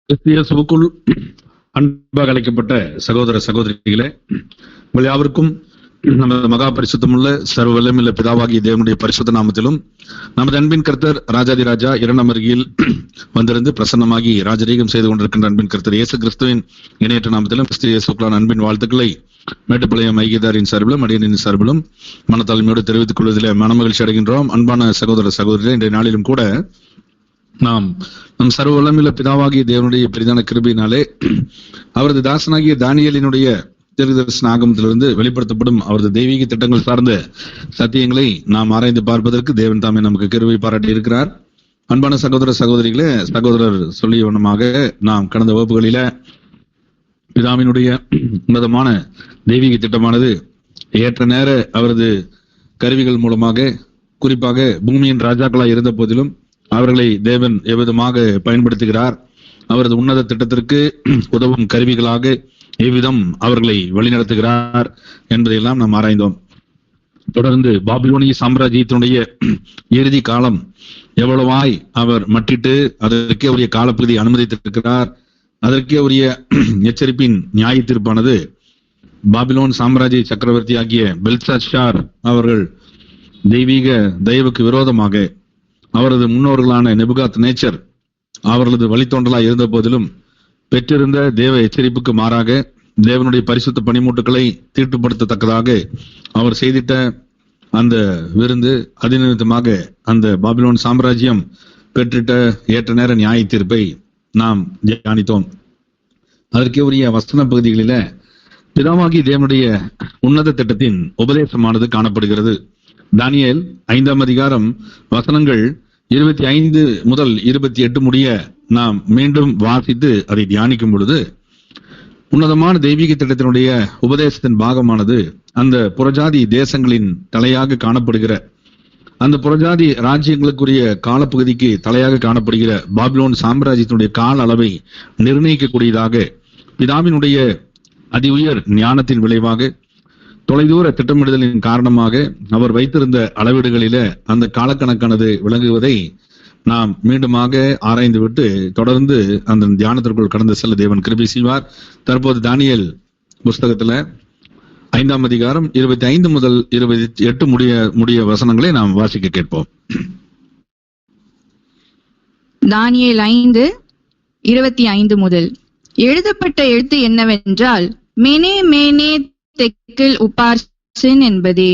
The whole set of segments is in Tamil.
கிறிஸ்தியேசுவுக்குள் அன்பாக அழைக்கப்பட்ட சகோதர சகோதரிகளே, உங்கள் யாவருக்கும் நமது மகா பரிசுத்தமுள்ள சர்வ வல்லமையுள்ள பிதாவாகிய தேவனுடைய பரிசுத்த நாமத்திலும் நமது அன்பின் கர்த்தர் ராஜாதி ராஜா இரண்டாம் அருகில் வந்திருந்து பிரசன்னமாகி ராஜரீகம் செய்து கொண்டிருக்கின்ற அன்பின் கர்த்தர் இயேசு கிறிஸ்துவின் இணையற்ற நாமத்திலும் கிறிஸ்தியேசுக்குள்ளான அன்பின் வாழ்த்துக்களை மேட்டுப்பாளையம் ஐக்கியதாரின் சார்பிலும் அடியனின் சார்பிலும் மனத்தாழ்மையோடு தெரிவித்துக் கொள்வதிலே மனமகிழ்ச்சி அடைகின்றோம். அன்பான சகோதர சகோதரிகளே, இன்றைய நாளிலும் கூட நாம் நம் சர்வ வல்லமையுள்ள பிதாவாகிய தேவனுடைய பெரிதான கிருபையினாலே அவரது தாசனாகிய தானியேலினுடைய தீர்க்கதரிசன ஆகமத்திலிருந்து வெளிப்படுத்தப்படும் அவரது தெய்வீக திட்டங்கள் சார்ந்த சத்தியங்களை நாம் ஆராய்ந்து பார்ப்பதற்கு தேவன் தாமே நமக்கு கிருபை பாராட்டி இருக்கிறார். அன்பான சகோதர சகோதரிகளே, சகோதரர் சொல்லிய வண்ணமாக நாம் கடந்த வகுப்புகளில பிதாவினுடைய உன்னதமான தெய்வீக திட்டமானது ஏற்ற நேர அவரது கருவிகள் மூலமாக, குறிப்பாக பூமியின் ராஜாக்களாய் இருந்த போதிலும் அவர்களை தேவன் எவ்விதமாக பயன்படுத்துகிறார், அவரது உன்னத திட்டத்திற்கு உதவும் கருவிகளாக எவ்விதம் அவர்களை வழிநடத்துகிறார் என்பதையெல்லாம் நாம் ஆராய்ந்தோம். தொடர்ந்து பாபிலோனிய சாம்ராஜ்யத்தினுடைய இறுதி காலம் எவ்வளவாய் அவர் மட்டிட்டு அதற்கே உரிய காலப்பகுதி அனுமதித்திருக்கிறார், அதற்கே உரிய எச்சரிப்பின் நியாய தீர்ப்பானது பாபிலோன் சாம்ராஜ்ய சக்கரவர்த்தி ஆகிய பெல்ஷாத்சார் அவர்கள் தெய்வீக தயவுக்கு விரோதமாக அவரது முன்னோர்களான நெபுகாத் நேச்சர் அவர்களது வழித்தோன்றலாய் இருந்த போதிலும் பெற்றிருந்த தேவ எச்சரிப்புக்கு மாறாக தேவனுடைய பரிசுத்த பணிமூட்டுகளை தீட்டுப்படுத்தத்தக்கதாக அவர் செய்திட்ட அந்த விருந்து அதிநிமித்தமாக அந்த பாபிலோன் சாம்ராஜ்யம் பெற்றிட்ட ஏற்ற நேர நியாய தீர்ப்பை நாம் தியானித்தோம். அதற்கே உரிய வசன பகுதிகளில பிதாவாகிய தேவனுடைய உன்னத திட்டத்தின் உபதேசமானது காணப்படுகிறது. தானியேல் 5ஆம் அதிகாரம் வசனங்கள் 25 முதல் 28 முடிய நாம் மீண்டும் வாசித்து அதை தியானிக்கும் பொழுது உன்னதமான தெய்வீக திட்டத்தினுடைய உபதேசத்தின் பாகமானது அந்த புறஜாதி தேசங்களின் தலையாக காணப்படுகிற, அந்த புறஜாதி ராஜ்யங்களுக்குரிய காலப்பகுதிக்கு தலையாக காணப்படுகிற பாபிலோன் சாம்ராஜ்யத்தினுடைய கால அளவை நிர்ணயிக்கக்கூடியதாக பிதாவினுடைய அதி உயர் ஞானத்தின் விளைவாக தொலைதூர திட்டமிடுதலின் காரணமாக அவர் வைத்திருந்த அளவீடுகளில அந்த காலக்கணக்கானது விளங்குவதை நாம் மீண்டுமாக ஆராய்ந்து விட்டு தொடர்ந்து அந்த தியானத்திற்குள் கடந்து செல்ல தேவன் கிருபை செய்வார். தற்போது தானியேல் புஸ்தகத்துல 5ஆம் அதிகாரம் 25 முதல் 28 முடிய வசனங்களை நாம் வாசிக்க கேட்போம். தானியேல் 5:25 முதல். எழுதப்பட்ட எழுத்து என்னவென்றால், மெனே மேனே தெக்கில் உபார்சின் என்பதே.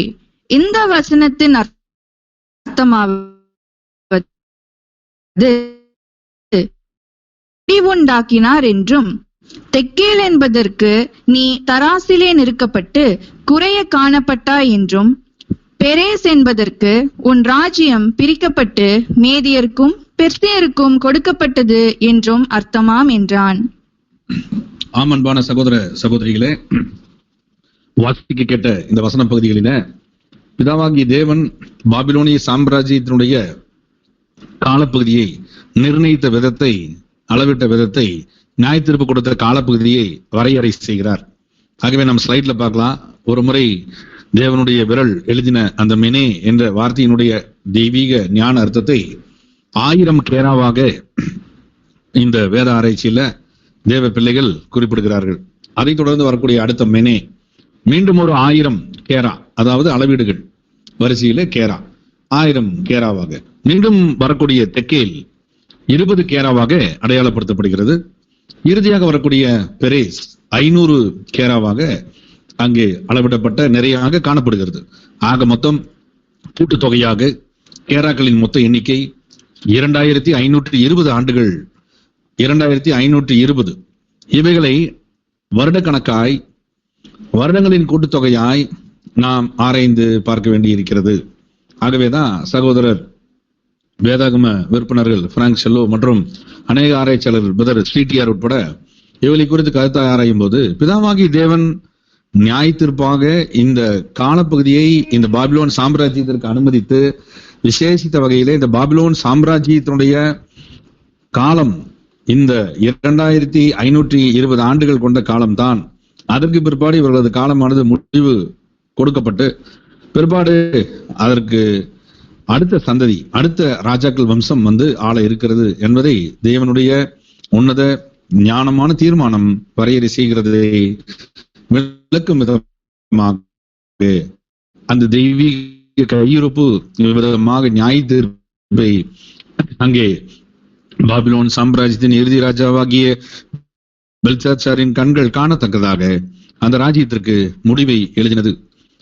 இந்த வசனத்தின் அர்த்தமாவது உண்டாக்கினார் என்றும், தெக்கேல் என்பதற்கு நீ தராசிலே நிற்கப்பட்டு குறைய காணப்பட்டாய் என்றும், பெரேஸ் என்பதற்கு உன் ராஜ்யம் பிரிக்கப்பட்டு மேதியருக்கும் பெர்சியருக்கும் கொடுக்கப்பட்டது என்றும் அர்த்தமாம் என்றான். ஆமன்பான சகோதர சகோதரிகளே, வாசிக்க கேட்ட இந்த வசன பகுதிகளில பிதாவாகிய தேவன் பாபிலோனிய சாம்ராஜ்யத்தினுடைய காலப்பகுதியை நிர்ணயித்த விதத்தை, அளவிட்ட விதத்தை, நியாய தீர்ப்பு கொடுத்த காலப்பகுதியை வரையறை செய்கிறார். ஆகவே நம்ம ஸ்லைட்ல பார்க்கலாம். ஒரு முறை தேவனுடைய விரல் எழுதின அந்த மெனே என்ற வார்த்தையினுடைய தெய்வீக ஞான அர்த்தத்தை 1000 கேராவாக இந்த வேத ஆராய்ச்சியில தேவ பிள்ளைகள் குறிப்பிடுகிறார்கள். அதை தொடர்ந்து வரக்கூடிய அடுத்த மெனே மீண்டும் ஒரு 1000 கேரா, அதாவது அளவீடுகள் வரிசையில கேரா 1000 கேராவாக, மீண்டும் வரக்கூடிய தெக்கேல் 20 கேராவாக அடையாளப்படுத்தப்படுகிறது. இறுதியாக வரக்கூடிய பெரேஸ் 500 கேராவாக அங்கே அளவிடப்பட்ட நிறையாக காணப்படுகிறது. ஆக மொத்தம் கூட்டுத்தொகையாக கேராக்களின் மொத்த எண்ணிக்கை 2520 ஆண்டுகள். 2520 இவைகளை வருடக்கணக்காய், வருடங்களின் கூட்டுத்தொகையாய் நாம் ஆராய்ந்து பார்க்க வேண்டி இருக்கிறது. ஆகவேதான் சகோதரர் வேதாகம விற்பனர்கள் பிராங்க் ஷெல்லோ மற்றும் அநேக ஆராய்ச்சியாளர்கள் பிரதர் ஸ்ரீடிஆர் உட்பட இவளை குறித்து கருத்தாய் ஆராயும் போது பிதாவாகிய தேவன் நியாயத்திற்பாக இந்த காலப்பகுதியை இந்த பாபிலோன் சாம்ராஜ்யத்திற்கு அனுமதித்து விசேஷித்த வகையிலே இந்த பாபிலோன் சாம்ராஜ்யத்தினுடைய காலம் இந்த 2520 ஆண்டுகள் கொண்ட காலம்தான். அதற்கு பிற்பாடு இவர்களது காலமானது முடிவு கொடுக்கப்பட்டு பிற்பாடு அதற்கு அடுத்த சந்ததி, அடுத்த ராஜாக்கள் வம்சம் வந்து ஆள இருக்கிறது என்பதை தேவனுடைய உன்னத ஞானமான தீர்மானம் வரையறை செய்கிறதை விளக்கும் விதமாக அந்த தெய்வீக கையிருப்பு விதமாக நியாய தீர்ப்பை அங்கே பாபிலோன் சாம்ராஜ்யத்தின் இறுதி ராஜாவாகிய பெல்சாத்சாரின் கண்கள் காணத்தக்கதாக அந்த ராஜ்யத்திற்கு முடிவை எழுதினது.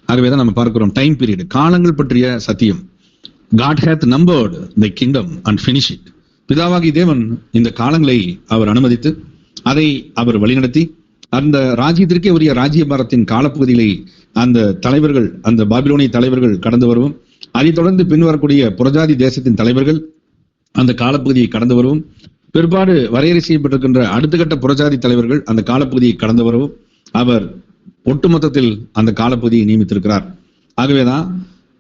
ஆகவேதான் நம்ம பார்க்கிறோம் டைம் பீரியட், காலங்கள் பற்றிய சத்தியம். God hath numbered the kingdom and finished it. பிதாவாகி தேவன் இந்த காலங்களை அவர் அனுமதித்து அதை அவர் வழிநடத்தி அந்த ராஜ்யத்திற்கே உரிய ராஜ்யபாரத்தின் காலப்பகுதிகளை அந்த தலைவர்கள், அந்த பாபிலோனிய தலைவர்கள் கடந்து வரவும், அதைத் தொடர்ந்து பின்வரக்கூடிய புறஜாதி தேசத்தின் தலைவர்கள் அந்த காலப்பகுதியை கடந்து வரவும், பிற்பாடு வரையறை செய்யப்பட்டிருக்கின்ற அடுத்த கட்ட புறஜாதி தலைவர்கள் அந்த காலப்பகுதியை கடந்து வரவும் அவர் ஒட்டுமொத்தத்தில் அந்த காலப்பகுதியை நியமித்திருக்கிறார். ஆகவேதான்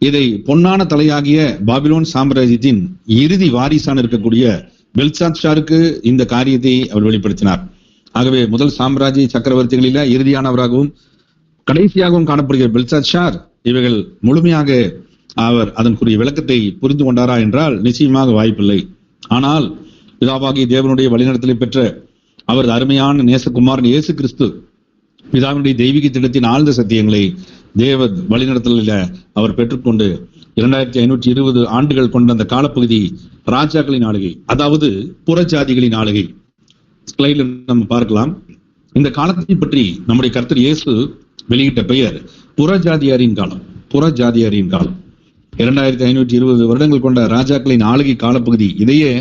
இதை பொன்னான தலையாகிய பாபிலோன் சாம்ராஜ்யத்தின் இறுதி வாரிசான இருக்கக்கூடிய பெல்சாத்சாருக்கு இந்த காரியத்தை அவர் வெளிப்படுத்தினார். ஆகவே முதல் சாம்ராஜ்ய சக்கரவர்த்திகளில இறுதியானவராகவும் கடைசியாகவும் காணப்படுகிற பெல்சாத்சார் இவைகள் முழுமையாக அவர் அதற்குரிய விளக்கத்தை புரிந்து கொண்டாரா என்றால் நிச்சயமாக வாய்ப்பில்லை. ஆனால் பிதாவாகிய தேவனுடைய வழிநடத்தலை பெற்ற அவரது அருமையான நேசகுமாரன் இயேசு கிறிஸ்து பிதாவினுடைய தெய்வீக திட்டத்தின் ஆழ்ந்த சத்தியங்களை தேவ வழிநடத்தலில் அவர் பெற்றுக்கொண்டு 2520 ஆண்டுகள் கொண்ட அந்த காலப்பகுதி ராஜாக்களின் ஆளுகை, அதாவது புறஜாதிகளின் ஆளுகை. ஸ்லைட்ல நம்ம பார்க்கலாம். இந்த காலத்தை பற்றி நம்முடைய கர்த்தர் இயேசு வெளியிட்ட பெயர் புறஜாதியாரின் காலம். புறஜாதியாரின் காலம் 2520 வருடங்கள் கொண்ட ராஜாக்களின் ஆளுகை காலப்பகுதி. இதையே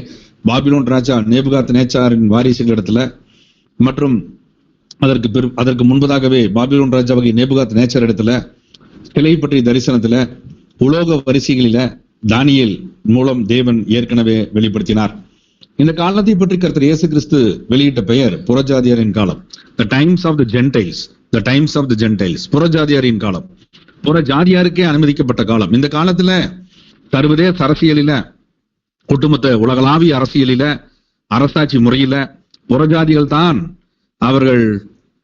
பாபிலோன் ராஜா நேபுகாத் நேச்சாரின் வாரிசுகளிடத்துல மற்றும் அதற்கு முன்பதாகவே பாபிலோன் ராஜாவாகிய நேபுகாத் நேச்சார் இடத்துல சிலை பற்றிய தரிசனத்துல உலோக வரிசைகளில தானியேல் மூலம் தேவன் ஏற்கனவே வெளிப்படுத்தினார். இந்த காலத்தை பற்றி கர்த்தர் இயேசு கிறிஸ்து வெளியிட்ட பெயர் புறஜாதியாரின் காலம். The times of the gentiles, the times of the gentiles, புறஜாதியாரின் காலம், புறஜாதியாருக்கே அனுமதிக்கப்பட்ட காலம். இந்த காலத்துல சர்வதேச அரசியலில, ஒட்டுமொத்த உலகளாவிய அரசியலில, அரசாட்சி முறையில புறஜாதிகள் தான் அவர்கள்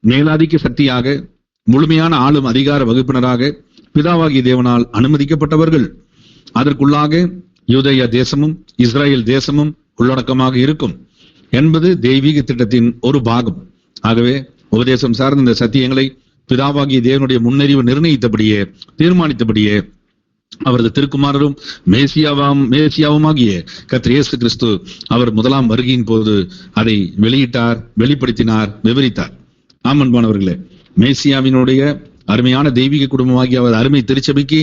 மேலாதிக்க சக்தியாக, முழுமையான ஆளும் அதிகார வகுப்பினராக பிதாவாகிய தேவனால் அனுமதிக்கப்பட்டவர்கள். அதற்குள்ளாக யூதேயா தேசமும் இஸ்ரேல் தேசமும் உள்ளடக்கமாக இருக்கும் என்பது தெய்வீக திட்டத்தின் ஒரு பாகம். ஆகவே உபதேசம் சார்ந்த இந்த சத்தியங்களை பிதாவாகிய தேவனுடைய முன்னறிவு நிர்ணயித்தபடியே, தீர்மானித்தபடியே அவரது திருக்குமாரரும் மேசியாவுமாகிய கர்த்தர் இயேசு கிறிஸ்து அவர் முதலாம் வருகையின் போது அதை வெளியிட்டார், வெளிப்படுத்தினார், விவரித்தார். ஆமன்பானவர்களே, மேசியாவினுடைய அருமையான தெய்வீக குடும்பமாகிய அவர் அருமை திருச்சபைக்கு,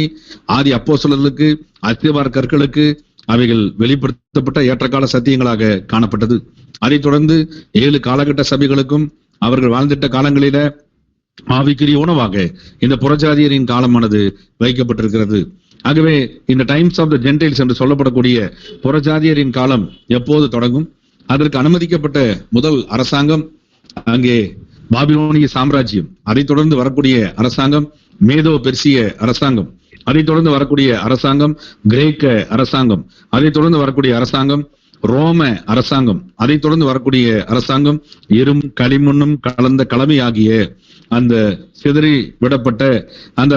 ஆதி அப்போஸ்தலர்களுக்கு, அஸ்திவார கற்களுக்கு அவைகள் வெளிப்படுத்தப்பட்ட ஏற்றகால சத்தியங்களாக காணப்பட்டது. அதைத் தொடர்ந்து 7 காலகட்ட சபைகளுக்கும் அவர்கள் வாழ்ந்திட்ட காலங்களில ஆவிக்குரிய உணவாக இந்த புறஜாதியரின் காலமானது வைக்கப்பட்டிருக்கிறது. ஆகவே இந்த டைம்ஸ் ஆஃப் த ஜென்டைல்ஸ் என்று சொல்லப்படக்கூடிய புறஜாதியரின் காலம் எப்போது தொடங்கும்? அதற்கு அனுமதிக்கப்பட்ட முதல் அரசாங்கம் அங்கே பாபிலோனிய சாம்ராஜ்யம். அதைத் தொடர்ந்து வரக்கூடிய அரசாங்கம் மேதோ பெர்சிய அரசாங்கம். அதைத் தொடர்ந்து வரக்கூடிய அரசாங்கம் கிரேக்க அரசாங்கம். அதைத் தொடர்ந்து வரக்கூடிய அரசாங்கம் ரோம அரசாங்கம். அதைத் தொடர்ந்து வரக்கூடிய அரசாங்கம் எரும் களிமண்ணும் கலந்த கலமையாகிய அந்த சிதறி விடப்பட்ட அந்த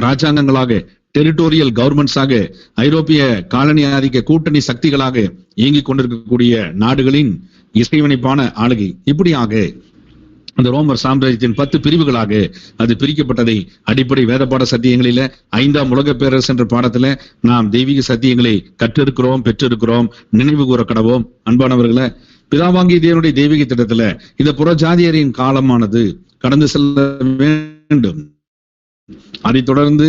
ராஜாங்கங்களாக, டெரிட்டோரியல் கவர்மெண்ட்ஸாக, ஐரோப்பிய காலனி ஆதிக்க கூட்டணி சக்திகளாக இயங்கிக் கொண்டிருக்கக்கூடிய நாடுகளின் இசைவனைப்பான ஆளுகை. இப்படியாக அந்த ரோமர் சாம்ராஜ்யத்தின் 10 பிரிவுகளாக அது பிரிக்கப்பட்டதை அடிப்படை வேதப்பாட சத்தியங்களில 5ஆம் உலக பேரரசு என்ற பாடத்துல நாம் தெய்வீக சத்தியங்களை கற்றிருக்கிறோம், பெற்றிருக்கிறோம், நினைவு கூற கடவோம். அன்பானவர்களை, பிதாவாகிய தேவனுடைய தெய்வீக திட்டத்துல இந்த புறஜாதியரின் காலமானது கடந்து செல்ல வேண்டும். அதைத் தொடர்ந்து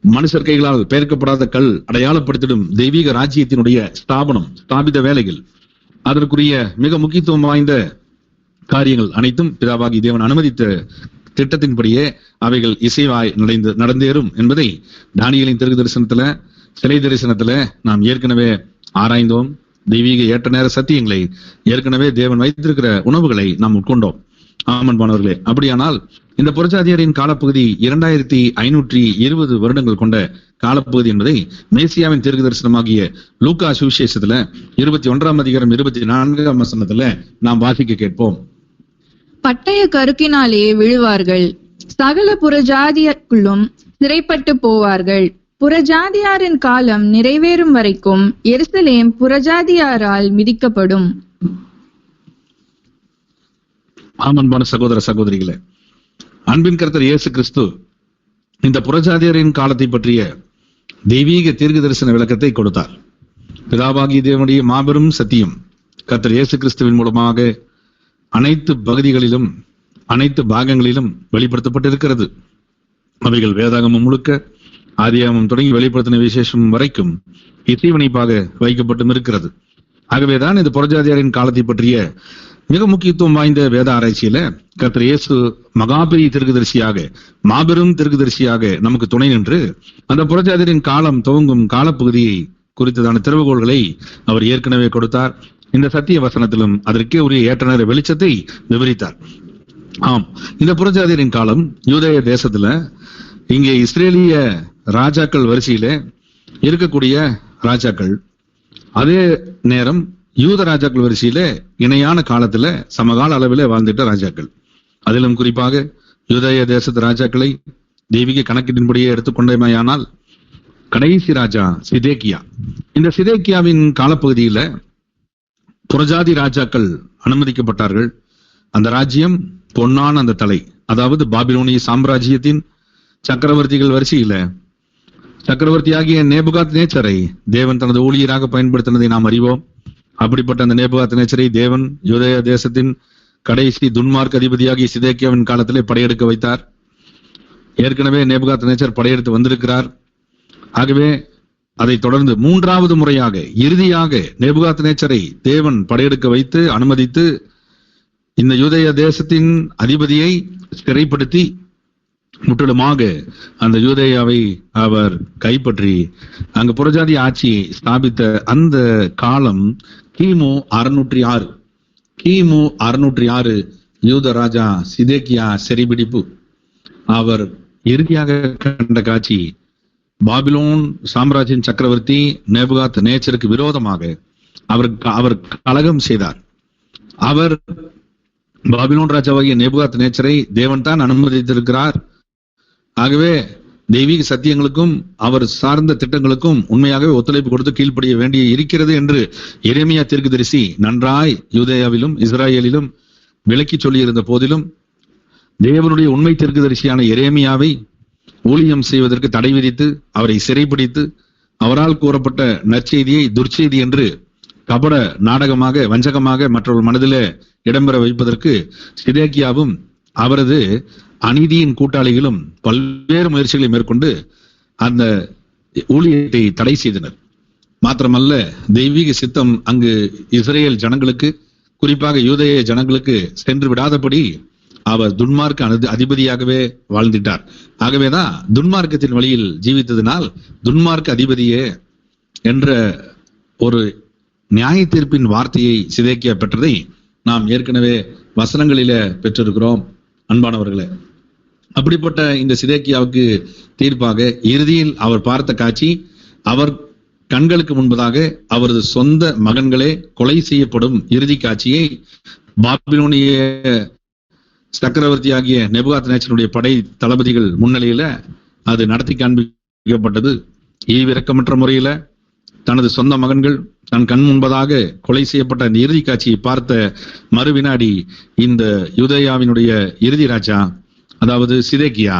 மனுஷர் கைகளால் பெயர்க்கப்படாத கல் அடையாளப்படுத்திடும் தெய்வீக ராஜ்யத்தினுடைய ஸ்தாபித வேலைகள், அதற்குரிய மிக முக்கியத்துவம் வாய்ந்த காரியங்கள் அனைத்தும் பிதாவாகி தேவன் அனுமதித்த திட்டத்தின்படியே அவைகள் இசைவாய் நடந்தேறும் என்பதை தானியேலின் தீர்க்க தரிசனத்துல, சிலை தரிசனத்துல நாம் ஏற்கனவே ஆராய்ந்தோம். தெய்வீக ஏற்ற நேர சத்தியங்களை ஏற்கனவே தேவன் வைத்திருக்கிற உணவுகளை நாம் உட்கொண்டோம். ஆமன்பானவர்களே, அப்படியானால் இந்த புறஜாதியரின் காலப்பகுதி 2520 வருடங்கள் கொண்ட காலப்பகுதி என்பதை மேசியாவின் தீர்க்க தரிசனமாகிய லூக்கா சுவிசேஷத்துல 21ஆம் அதிகாரம் 24ஆம் வசனத்துல நாம் வாசிக்க கேட்போம். பட்டய கருக்கினாலே விழுவார்கள், சகல புறஜாதியருக்குள்ளும் சிறைப்பட்டு போவார்கள். புறஜாதியாரின் காலம் நிறைவேறும் வரைக்கும் எருசலேம் புறஜாதியாரால் மிதிக்கப்படும். அன்பான சகோதர சகோதரிகளே, அன்பின் கர்த்தர் இயேசு கிறிஸ்து இந்த புறஜாதியரின் காலத்தை பற்றிய தெய்வீக தீர்க்க தரிசன விளக்கத்தை கொடுத்தார். பிதாவாகிய தேவனுடைய மாபெரும் சத்தியம் கர்த்தர் இயேசு கிறிஸ்துவின் மூலமாக அனைத்து பகுதிகளிலும் அனைத்து பாகங்களிலும் வெளிப்படுத்தப்பட்டிருக்கிறது. அவைகள் வேதாகமம் முழுக்க ஆதியாகமம் தொடங்கி வெளிப்படுத்தின விசேஷம் வரைக்கும் இசைவனைப்பாக வைக்கப்பட்டும் இருக்கிறது. ஆகவேதான் இந்த புறஜாதியாரின் காலத்தை பற்றிய மிக முக்கியத்துவம் வாய்ந்த வேத ஆராய்ச்சியில கர்த்தர் இயேசு மகாபெரிய தீர்க்கதரிசியாக, மாபெரும் தீர்க்கதரிசியாக நமக்கு துணை நின்று அந்த புறஜாதியரின் காலம் துவங்கும் காலப்பகுதியை குறித்ததான திறவுகோள்களை அவர் ஏற்கனவே கொடுத்தார். இந்த சத்திய வசனத்திலும் அதற்கே உரிய ஏற்ற நேர வெளிச்சத்தை விவரித்தார். ஆம், இந்த புறஜாதியரின் காலம் யூதேய தேசத்துல இங்கே இஸ்ரேலிய ராஜாக்கள் வரிசையில இருக்கக்கூடிய ராஜாக்கள், அதே நேரம் யூத ராஜாக்கள் வரிசையில இணையான காலத்துல சமகால அளவில் வாழ்ந்துட்ட ராஜாக்கள். அதிலும் குறிப்பாக யூதேய தேசத்து ராஜாக்களை தெய்வீக கணக்கீட்டின்படியே எடுத்துக்கொண்டமையானால் கடைசி ராஜா சிதேக்கியா. இந்த சிதேக்கியாவின் காலப்பகுதியில புறஜாதி ராஜாக்கள் அனுமதிக்கப்பட்டார்கள். அந்த ராஜ்யம் பொன்னான அந்த தலை, அதாவது பாபிலோனிய சாம்ராஜ்யத்தின் சக்கரவர்த்திகள் வரிசையில சக்கரவர்த்தியாகிய நேபுகாத் நேச்சரை தேவன் தனது ஊழியராக பயன்படுத்தினதை நாம் அறிவோம். அப்படிப்பட்ட அந்த நேபுகாத் நேச்சரை தேவன் யூதேய தேசத்தின் கடைசி துன்மார்க் அதிபதியாகிய சிதேக்கியாவின் காலத்திலே படையெடுக்க வைத்தார். ஏற்கனவே நேபுகாத் நேச்சர் படையெடுத்து வந்திருக்கிறார். ஆகவே அதை தொடர்ந்து மூன்றாவது முறையாக இறுதியாக நேபுகாத் நேச்சரை தேவன் படையெடுக்க வைத்து அனுமதித்து இந்த யூதேய தேசத்தின் அதிபதியை சிறைப்படுத்தி முற்றிலுமாக அந்த யூதேயாவை அவர் கைப்பற்றி அங்கு புறஜாதி ஆட்சியை ஸ்தாபித்த அந்த காலம் கிமு 606. கிமு 606 யூத ராஜா சிதேக்கியா சிறைபிடிப்பு. அவர் இறுதியாக கண்ட காட்சி பாபிலோன் சாம்ராஜ்யின் சக்கரவர்த்தி நேபுகாத் நேச்சருக்கு விரோதமாக அவர் கலகம் செய்தார். அவர் பாபிலோன் ராஜாவாகிய நேபுகாத் நேச்சரை தேவன் தான் அனுமதித்திருக்கிறார். ஆகவே தெய்வீக சத்தியங்களுக்கும் அவர் சார்ந்த திட்டங்களுக்கும் உண்மையாகவே ஒத்துழைப்பு கொடுத்து கீழ்ப்படிய வேண்டிய இருக்கிறது என்று எரேமியா தீர்க்கதரிசி நன்றாய் யூதேயாவிலும் இஸ்ராயேலிலும் விளக்கி சொல்லியிருந்த போதிலும் தேவனுடைய உண்மை தீர்க்கதரிசியான எரேமியாவை ஊழியம் செய்வதற்கு தடை விதித்து அவரை சிறைப்பிடித்து அவரால் கூறப்பட்ட நற்செய்தியை துர்ச்செய்தி என்று கபட நாடகமாக வஞ்சகமாக மற்றொரு மனதிலே இடம்பெற வைப்பதற்கு சிதேக்கியாவும் அவரது அநீதியின் கூட்டாளிகளும் பல்வேறு முயற்சிகளை மேற்கொண்டு அந்த ஊழியத்தை தடை செய்தனர். மாத்திரமல்ல, தெய்வீக சித்தம் அங்கு இஸ்ரேல் ஜனங்களுக்கு, குறிப்பாக யூதேய ஜனங்களுக்கு சென்று விடாதபடி அவர் துன்மார்க்க அதிபதியாகவே வாழ்ந்திட்டார். ஆகவேதான் துன்மார்க்கத்தின் வழியில் ஜீவித்ததினால் துன்மார்க்க அதிபதியே என்ற ஒரு நியாய தீர்ப்பின் வார்த்தையை சிதேக்கியா பெற்றதை நாம் ஏற்கனவே வசனங்களில பெற்றிருக்கிறோம். அன்பானவர்களே, அப்படிப்பட்ட இந்த சிதேக்கியாவுக்கு தீர்ப்பாக இறுதியில் அவர் பார்த்த காட்சி, அவர் கண்களுக்கு முன்பதாக அவரது சொந்த மகன்களே கொலை செய்யப்படும் இறுதி காட்சியை பாபிலோனிய சக்கரவர்த்தி ஆகிய நேபுகாத் நேச்சருடைய படை தளபதிகள் முன்னிலையில அது நடத்தி காண்பிக்கப்பட்டது. ஈவிரக்கமற்ற முறையில தனது சொந்த மகன்கள் தன் கண் முன்பதாக கொலை செய்யப்பட்ட அந்த இறுதி காட்சியை பார்த்த மறுவினாடி இந்த யூதேயாவினுடைய இறுதி ராஜா, அதாவது சிதேக்கியா,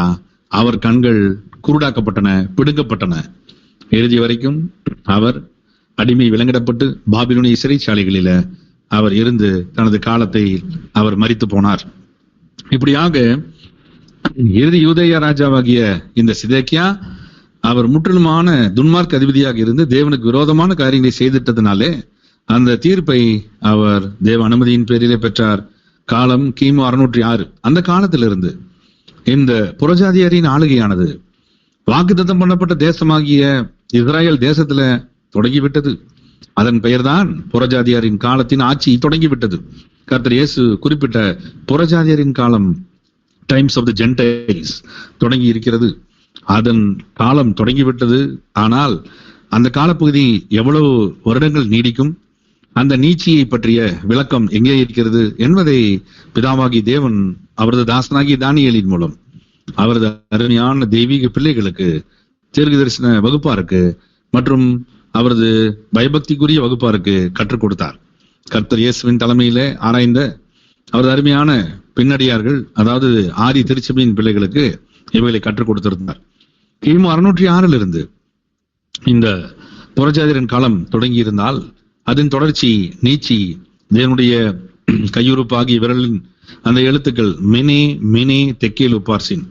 அவர் கண்கள் குருடாக்கப்பட்டன, பிடுங்கப்பட்டன. இறுதி வரைக்கும் அவர் அடிமை விலங்கிடப்பட்டு பாபிலோனிய சிறைச்சாலைகளில அவர் இருந்து தனது காலத்தை அவர் மரித்து போனார். இப்படியாக இறுதி யூதேய ராஜாவாகிய இந்த சிதேக்கியா அவர் முற்றிலுமான துன்மார்க்க அதிபதியாக இருந்து தேவனுக்கு விரோதமான காரியங்களை செய்திட்டதுனாலே அந்த தீர்ப்பை அவர் தேவ அனுமதியின் பேரிலே பெற்றார். காலம் கிமு 606. அந்த காலத்திலிருந்து இந்த புறஜாதியாரின் ஆளுகையானது வாக்குத்தத்தம் பண்ணப்பட்ட தேசமாகிய இஸ்ராயல் தேசத்துல தொடங்கிவிட்டது. அதன் பெயர்தான் புறஜாதியாரின் காலத்தின் ஆட்சி தொடங்கிவிட்டது. கர்த்தர் இயேசு குறிப்பிட்ட புறஜாதியாரின் காலம், டைம்ஸ் ஆஃப் தி ஜென்டைல்ஸ், தொடங்கி இருக்கிறது. அதன் காலம் தொடங்கிவிட்டது. ஆனால் அந்த காலப்பகுதி எவ்வளவு வருடங்கள் நீடிக்கும், அந்த நீட்சியை பற்றிய விளக்கம் எங்கே இருக்கிறது என்பதை பிதாவாகி தேவன் அவரது தாசனாகிய தானியேலின் மூலம் அவரது அருமையான தெய்வீக பிள்ளைகளுக்கு தீர்க்க தரிசன வகுப்பாருக்கு மற்றும் அவரது பயபக்திக்குரிய வகுப்பாருக்கு கற்றுக் கொடுத்தார். கர்த்தர் இயேசுவின் தலைமையிலே ஆராய்ந்த அவரது அருமையான பின்னடியார்கள், அதாவது ஆதி திருச்சபையின் பிள்ளைகளுக்கு இவைகளை கற்றுக் கொடுத்திருந்தார். கிமு 606 இருந்து இந்த புறஜாதியரின் காலம் தொடங்கி இருந்தால் அதன் தொடர்ச்சி நீச்சி தேவனுடைய கையுறுப்பாகிய விரலின் அந்த எழுத்துக்கள் மினே மினே தெக்கேல் உபார்சின்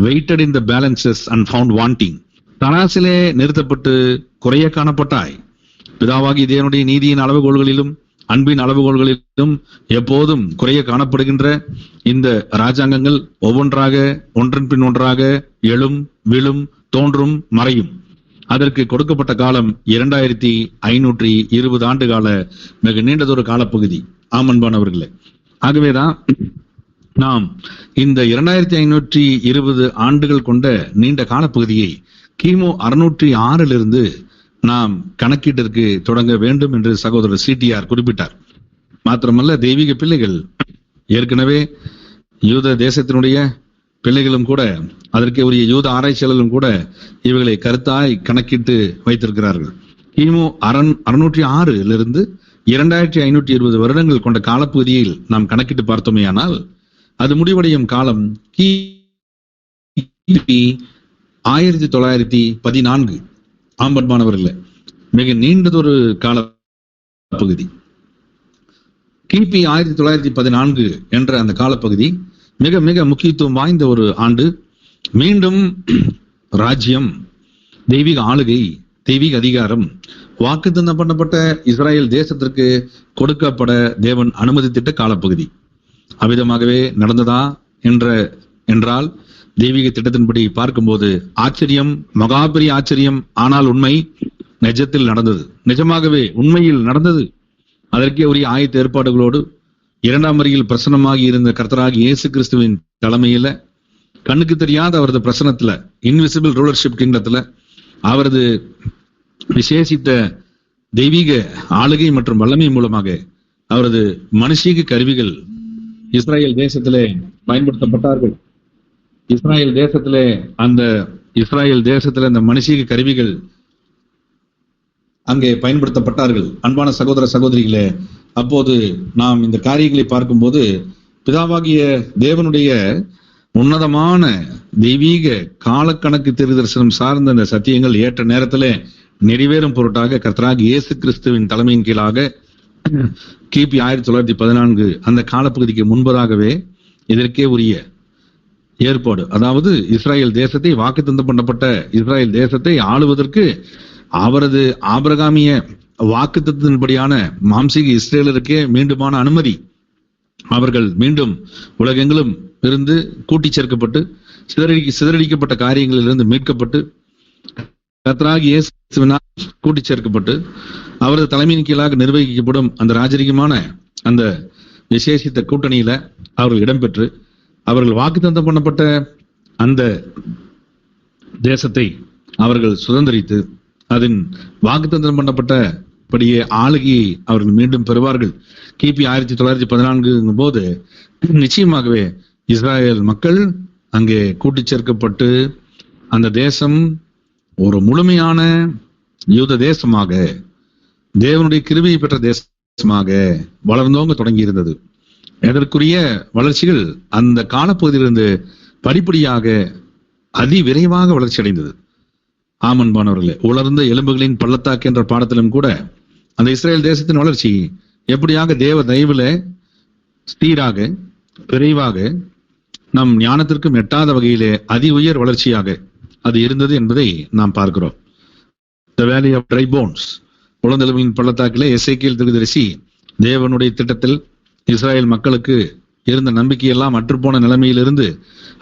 weighted in the balances and found wanting, தராசிலே நிறுத்தப்பட்டு குறைய காணப்பட்டாய். பிதாவாகி தேவனுடைய நீதியின் அளவுகோல்களிலும் அன்பின் அளவுகோல்களிலும் எப்போதும் குறைய காணப்படுகின்ற இந்த ராஜாங்கங்கள் ஒவ்வொன்றாக ஒன்றன் பின் ஒன்றாக எழும் விழும் தோன்றும் மறையும். அதற்கு கொடுக்கப்பட்ட காலம் 2520 ஆண்டு கால மிக நீண்டதொரு காலப்பகுதி. ஆமன்பானவர்களே, ஆகவேதான் நாம் இந்த 2520 ஆண்டுகள் கொண்ட நீண்ட காலப்பகுதியை கிமு 606 நாம் கணக்கீட்டிற்கு தொடங்க வேண்டும் என்று சகோதரர் சிடிஆர் குறிப்பிட்டார். மாத்திரமல்ல, தெய்வீக பிள்ளைகள் ஏற்கனவே யூத தேசத்தினுடைய பிள்ளைகளும் கூட, அதற்கு உரிய யூத ஆராய்ச்சியாளர்களும் கூட இவைகளை கருத்தாய் கணக்கிட்டு வைத்திருக்கிறார்கள். கிமு 606 2520 வருடங்கள் கொண்ட காலப்பகுதியில் நாம் கணக்கிட்டு பார்த்தோமேயானால் அது முடிவடையும் காலம் கிபி 1914. ஆம்பன்மானவர்களே, மிக நீண்டதொரு கால பகுதி. கிபி 1914 என்ற அந்த காலப்பகுதி மிக மிக முக்கியத்துவம் வாய்ந்த ஒரு ஆண்டு. மீண்டும் ராஜ்யம், தெய்வீக ஆளுகை, தெய்வீக அதிகாரம் வாக்குத்தத்தம் பண்ணப்பட்ட இஸ்ராயல் தேசத்திற்கு கொடுக்கப்பட தேவன் அனுமதித்திட்ட காலப்பகுதி. அவ்விதமாகவே நடந்ததா என்றால் தெய்வீக திட்டத்தின்படி பார்க்கும்போது ஆச்சரியம், மகாபெரிய ஆச்சரியம். ஆனால் உண்மை நிஜத்தில் நடந்தது, நிஜமாகவே உண்மையில் நடந்தது. அதற்கே உரிய ஆயத்த ஏற்பாடுகளோடு 2ஆம் வரியில் பிரசன்னமாகி இருந்த கர்த்தராகி இயேசு கிறிஸ்துவின் தலைமையில, கண்ணுக்கு தெரியாத அவரது பிரசனத்துல, இன்விசிபிள் ரூலர்ஷிப் கிங்டத்துல, அவரது விசேஷித்த தெய்வீக ஆளுகை மற்றும் வல்லமை மூலமாக அவரது மனுஷீக கருவிகள் இஸ்ராயல் தேசத்திலே பயன்படுத்தப்பட்டார்கள். இஸ்ராயல் தேசத்திலே அந்த மனுஷீக கருவிகள் அங்கே பயன்படுத்தப்பட்டார்கள். அன்பான சகோதர சகோதரிகளே, அப்போது நாம் இந்த காரியங்களை பார்க்கும்போது பிதாவாகிய தேவனுடைய உன்னதமான தெய்வீக காலக்கணக்கு தீர்க்கதரிசனம் சார்ந்த அந்த சத்தியங்கள் ஏற்ற நேரத்திலே நிறைவேறும் பொருட்டாக கர்த்தராகி இயேசு கிறிஸ்துவின் தலைமையின் கீழாக கிபி 1914 அந்த காலப்பகுதிக்கு முன்பதாகவே இதற்கே உரிய ஏற்பாடு, அதாவது இஸ்ராயல் தேசத்தை வாக்குத்தத்தம் பண்ணப்பட்ட இஸ்ராயல் தேசத்தை ஆளுவதற்கு அவரது ஆபிரகாமிய வாக்குத்தத்தின்படியான மாம்சீக இஸ்ரேலருக்கே மீண்டுமான அனுமதி. அவர்கள் மீண்டும் உலகெங்கிலும் இருந்து கூட்டி சேர்க்கப்பட்டு சிதறடிக்கப்பட்ட காரியங்களிலிருந்து மீட்கப்பட்டு கர்த்தராகிய இயேசுவினால் கூட்டி சேர்க்கப்பட்டு அவரது தலைமையின் கீழாக நிர்வகிக்கப்படும் அந்த ராஜரிகமான அந்த விசேஷித்த கூட்டணியில அவர்கள் இடம்பெற்று அவர்கள் வாக்குத்தத்தம் பண்ணப்பட்ட அந்த தேசத்தை அவர்கள் சுதந்திரித்து அதன் வாக்குத்தத்தம் பண்ணப்பட்டபடியே ஆளுகையை அவர்கள் மீண்டும் பெறுவார்கள். கிபி 1914 போது நிச்சயமாகவே இஸ்ராயல் மக்கள் அங்கே கூட்டி சேர்க்கப்பட்டு அந்த தேசம் ஒரு முழுமையான யூத தேசமாக, தேவனுடைய கிருபையை பெற்ற தேசமாக வளர்ந்தோங்க தொடங்கி இருந்தது. இதற்குரிய வளர்ச்சிகள் அந்த காலப்பகுதியிலிருந்து படிப்படியாக அதிவிரைவாக வளர்ச்சி அடைந்தது. ஆமன்பானவர்களே, உலர்ந்த எலும்புகளின் பள்ளத்தாக்கு என்ற பாடத்திலும் கூட அந்த இஸ்ரேல் தேசத்தின் வளர்ச்சி எப்படியாக தேவ தயவுல ஸ்தீராக விரைவாக நம் ஞானத்திற்கும் எட்டாத வகையிலே அதி உயர் வளர்ச்சியாக அது இருந்தது என்பதை நாம் பார்க்கிறோம். The Valley of Dry Bones, உலர்ந்தெலும்பின் பள்ளத்தாக்கிலே எசேக்கியேல் தீர்க்கதரிசி தேவனுடைய திட்டத்தில் இஸ்ராயல் மக்களுக்கு இருந்த நம்பிக்கையெல்லாம் அற்றுப்போன நிலைமையிலிருந்து